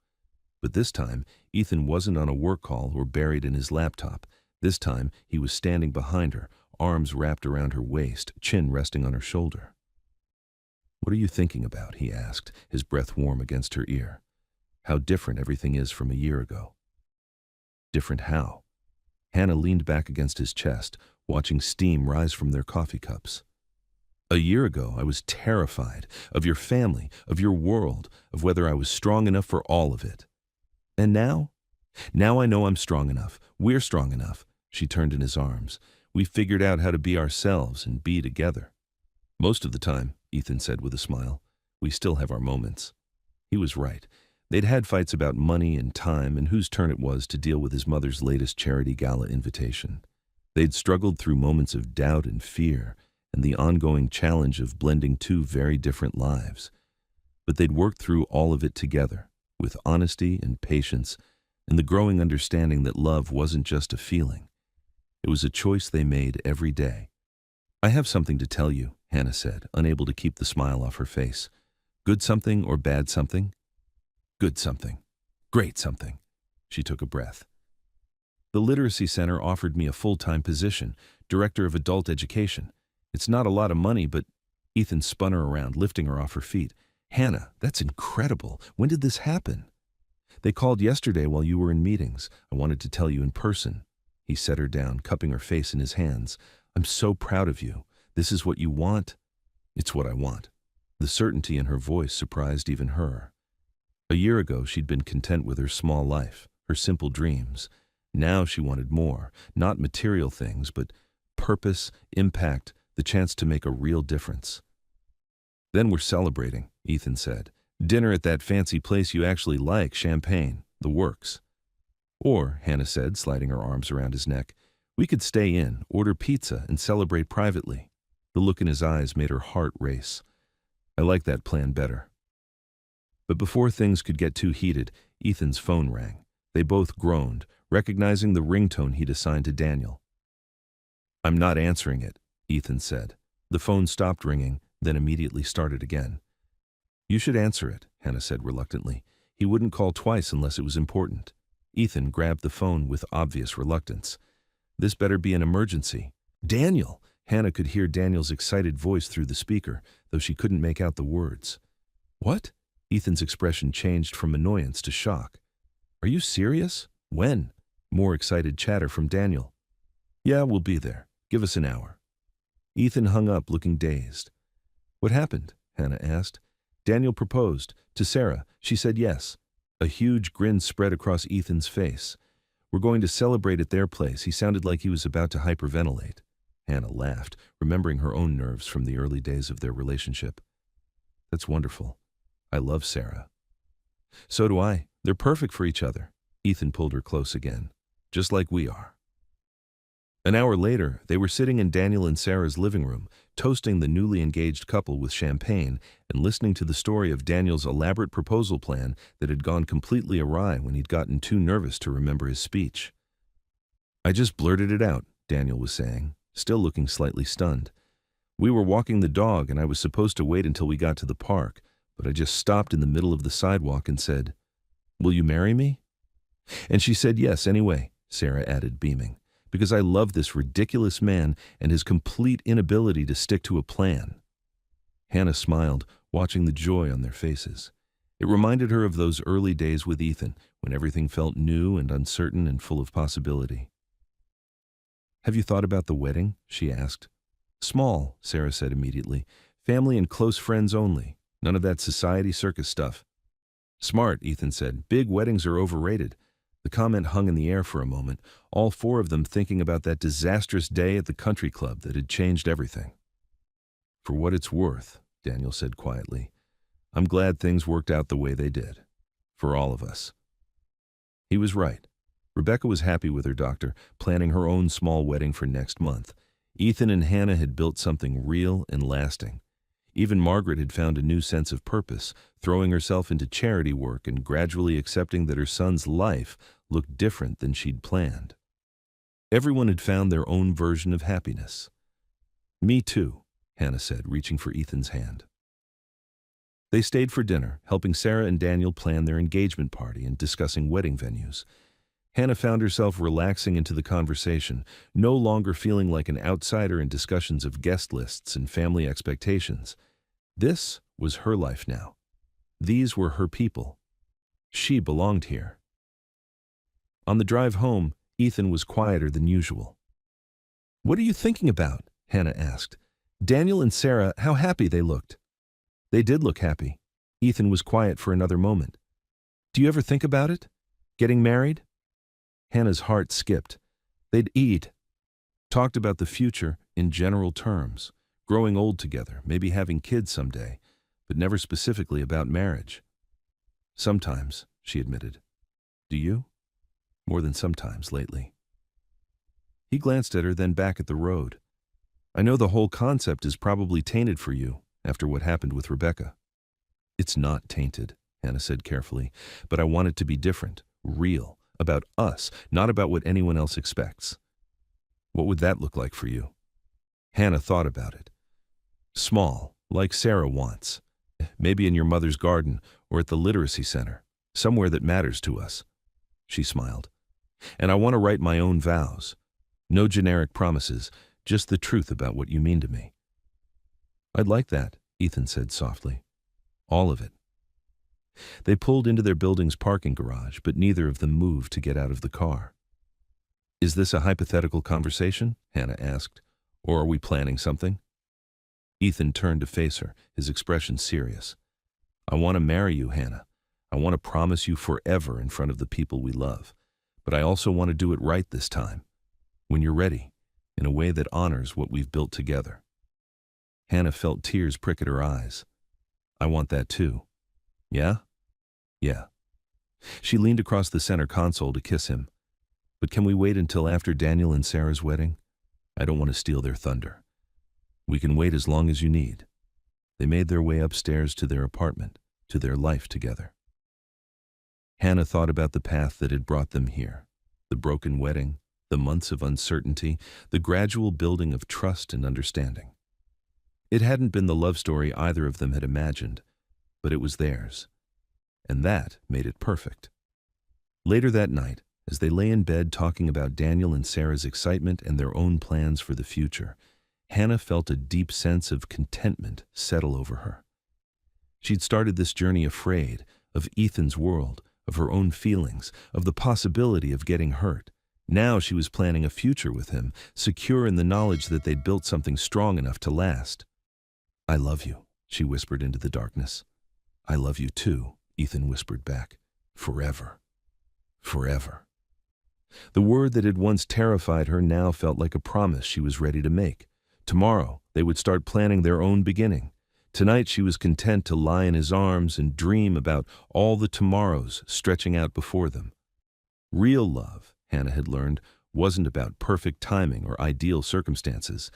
But this time, Ethan wasn't on a work call or buried in his laptop. This time, he was standing behind her, arms wrapped around her waist, chin resting on her shoulder. "What are you thinking about?" he asked, his breath warm against her ear. "How different everything is from a year ago." "Different how?" Hannah leaned back against his chest, watching steam rise from their coffee cups. "A year ago, I was terrified of your family, of your world, of whether I was strong enough for all of it. And now? Now I know I'm strong enough. We're strong enough." She turned in his arms. "We figured out how to be ourselves and be together." "Most of the time," Ethan said with a smile. "We still have our moments." He was right. They'd had fights about money and time and whose turn it was to deal with his mother's latest charity gala invitation. They'd struggled through moments of doubt and fear and the ongoing challenge of blending two very different lives. But they'd worked through all of it together, with honesty and patience, and the growing understanding that love wasn't just a feeling. It was a choice they made every day. "I have something to tell you," Hannah said, unable to keep the smile off her face. Good something or bad something? Good something. Great something. She took a breath. The Literacy Center offered me a full-time position, Director of Adult Education. It's not a lot of money, but Ethan spun her around, lifting her off her feet. Hannah, that's incredible. When did this happen? They called yesterday while you were in meetings. I wanted to tell you in person. He set her down, cupping her face in his hands. I'm so proud of you. This is what you want? It's what I want. The certainty in her voice surprised even her. A year ago, she'd been content with her small life, her simple dreams. Now she wanted more, not material things, but purpose, impact, the chance to make a real difference. Then we're celebrating, Ethan said. Dinner at that fancy place you actually like, champagne, the works. Or, Hannah said, sliding her arms around his neck, we could stay in, order pizza, and celebrate privately. The look in his eyes made her heart race. I like that plan better. But before things could get too heated, Ethan's phone rang. They both groaned, recognizing the ringtone he'd assigned to Daniel. I'm not answering it, Ethan said. The phone stopped ringing, then immediately started again. You should answer it, Hannah said reluctantly. He wouldn't call twice unless it was important. Ethan grabbed the phone with obvious reluctance. This better be an emergency. Daniel! Hannah could hear Daniel's excited voice through the speaker, though she couldn't make out the words. What? Ethan's expression changed from annoyance to shock. Are you serious? When? More excited chatter from Daniel. Yeah, we'll be there. Give us an hour. Ethan hung up, looking dazed. What happened? Hannah asked. Daniel proposed. To Sarah. She said yes. A huge grin spread across Ethan's face. We're going to celebrate at their place. He sounded like he was about to hyperventilate. Hannah laughed, remembering her own nerves from the early days of their relationship. That's wonderful. I love Sarah. So do I. They're perfect for each other. Ethan pulled her close again. Just like we are. An hour later, they were sitting in Daniel and Sarah's living room, toasting the newly engaged couple with champagne and listening to the story of Daniel's elaborate proposal plan that had gone completely awry when he'd gotten too nervous to remember his speech. I just blurted it out, Daniel was saying, still looking slightly stunned. We were walking the dog and I was supposed to wait until we got to the park, but I just stopped in the middle of the sidewalk and said, Will you marry me? And she said yes anyway, Sarah added, beaming, because I love this ridiculous man and his complete inability to stick to a plan. Hannah smiled, watching the joy on their faces. It reminded her of those early days with Ethan, when everything felt new and uncertain and full of possibility. Have you thought about the wedding? She asked. Small, Sarah said immediately. Family and close friends only. None of that society circus stuff. Smart, Ethan said. Big weddings are overrated. The comment hung in the air for a moment, all four of them thinking about that disastrous day at the country club that had changed everything. For what it's worth, Daniel said quietly, I'm glad things worked out the way they did. For all of us. He was right. Rebecca was happy with her doctor, planning her own small wedding for next month. Ethan and Hannah had built something real and lasting. Even Margaret had found a new sense of purpose, throwing herself into charity work and gradually accepting that her son's life looked different than she'd planned. Everyone had found their own version of happiness. Me too, Hannah said, reaching for Ethan's hand. They stayed for dinner, helping Sarah and Daniel plan their engagement party and discussing wedding venues. Hannah found herself relaxing into the conversation, no longer feeling like an outsider in discussions of guest lists and family expectations. This was her life now. These were her people. She belonged here. On the drive home, Ethan was quieter than usual. What are you thinking about? Hannah asked. Daniel and Sarah, how happy they looked. They did look happy. Ethan was quiet for another moment. Do you ever think about it? Getting married? Hannah's heart skipped. They'd eat. Talked about the future in general terms, growing old together, maybe having kids someday, but never specifically about marriage. Sometimes, she admitted. Do you? More than sometimes lately. He glanced at her, then back at the road. I know the whole concept is probably tainted for you after what happened with Rebecca. It's not tainted, Hannah said carefully, but I want it to be different, real. About us, not about what anyone else expects. What would that look like for you? Hannah thought about it. Small, like Sarah wants. Maybe in your mother's garden or at the literacy center, somewhere that matters to us. She smiled. And I want to write my own vows. No generic promises, just the truth about what you mean to me. I'd like that, Ethan said softly. All of it. They pulled into their building's parking garage, but neither of them moved to get out of the car. Is this a hypothetical conversation? Hannah asked. Or are we planning something? Ethan turned to face her, his expression serious. I want to marry you, Hannah. I want to promise you forever in front of the people we love. But I also want to do it right this time. When you're ready, in a way that honors what we've built together. Hannah felt tears prick at her eyes. I want that too. Yeah? Yeah. She leaned across the center console to kiss him. But can we wait until after Daniel and Sarah's wedding? I don't want to steal their thunder. We can wait as long as you need. They made their way upstairs to their apartment, to their life together. Hannah thought about the path that had brought them here, the broken wedding, the months of uncertainty, the gradual building of trust and understanding. It hadn't been the love story either of them had imagined, but it was theirs. And that made it perfect. Later that night, as they lay in bed talking about Daniel and Sarah's excitement and their own plans for the future, Hannah felt a deep sense of contentment settle over her. She'd started this journey afraid of Ethan's world, of her own feelings, of the possibility of getting hurt. Now she was planning a future with him, secure in the knowledge that they'd built something strong enough to last. I love you, she whispered into the darkness. I love you too, Ethan whispered back. Forever. Forever. The word that had once terrified her now felt like a promise she was ready to make. Tomorrow, they would start planning their own beginning. Tonight she was content to lie in his arms and dream about all the tomorrows stretching out before them. Real love, Hannah had learned, wasn't about perfect timing or ideal circumstances.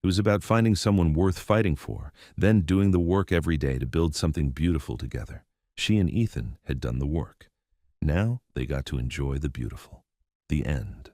It was about finding someone worth fighting for, then doing the work every day to build something beautiful together. She and Ethan had done the work. Now they got to enjoy the beautiful. The end.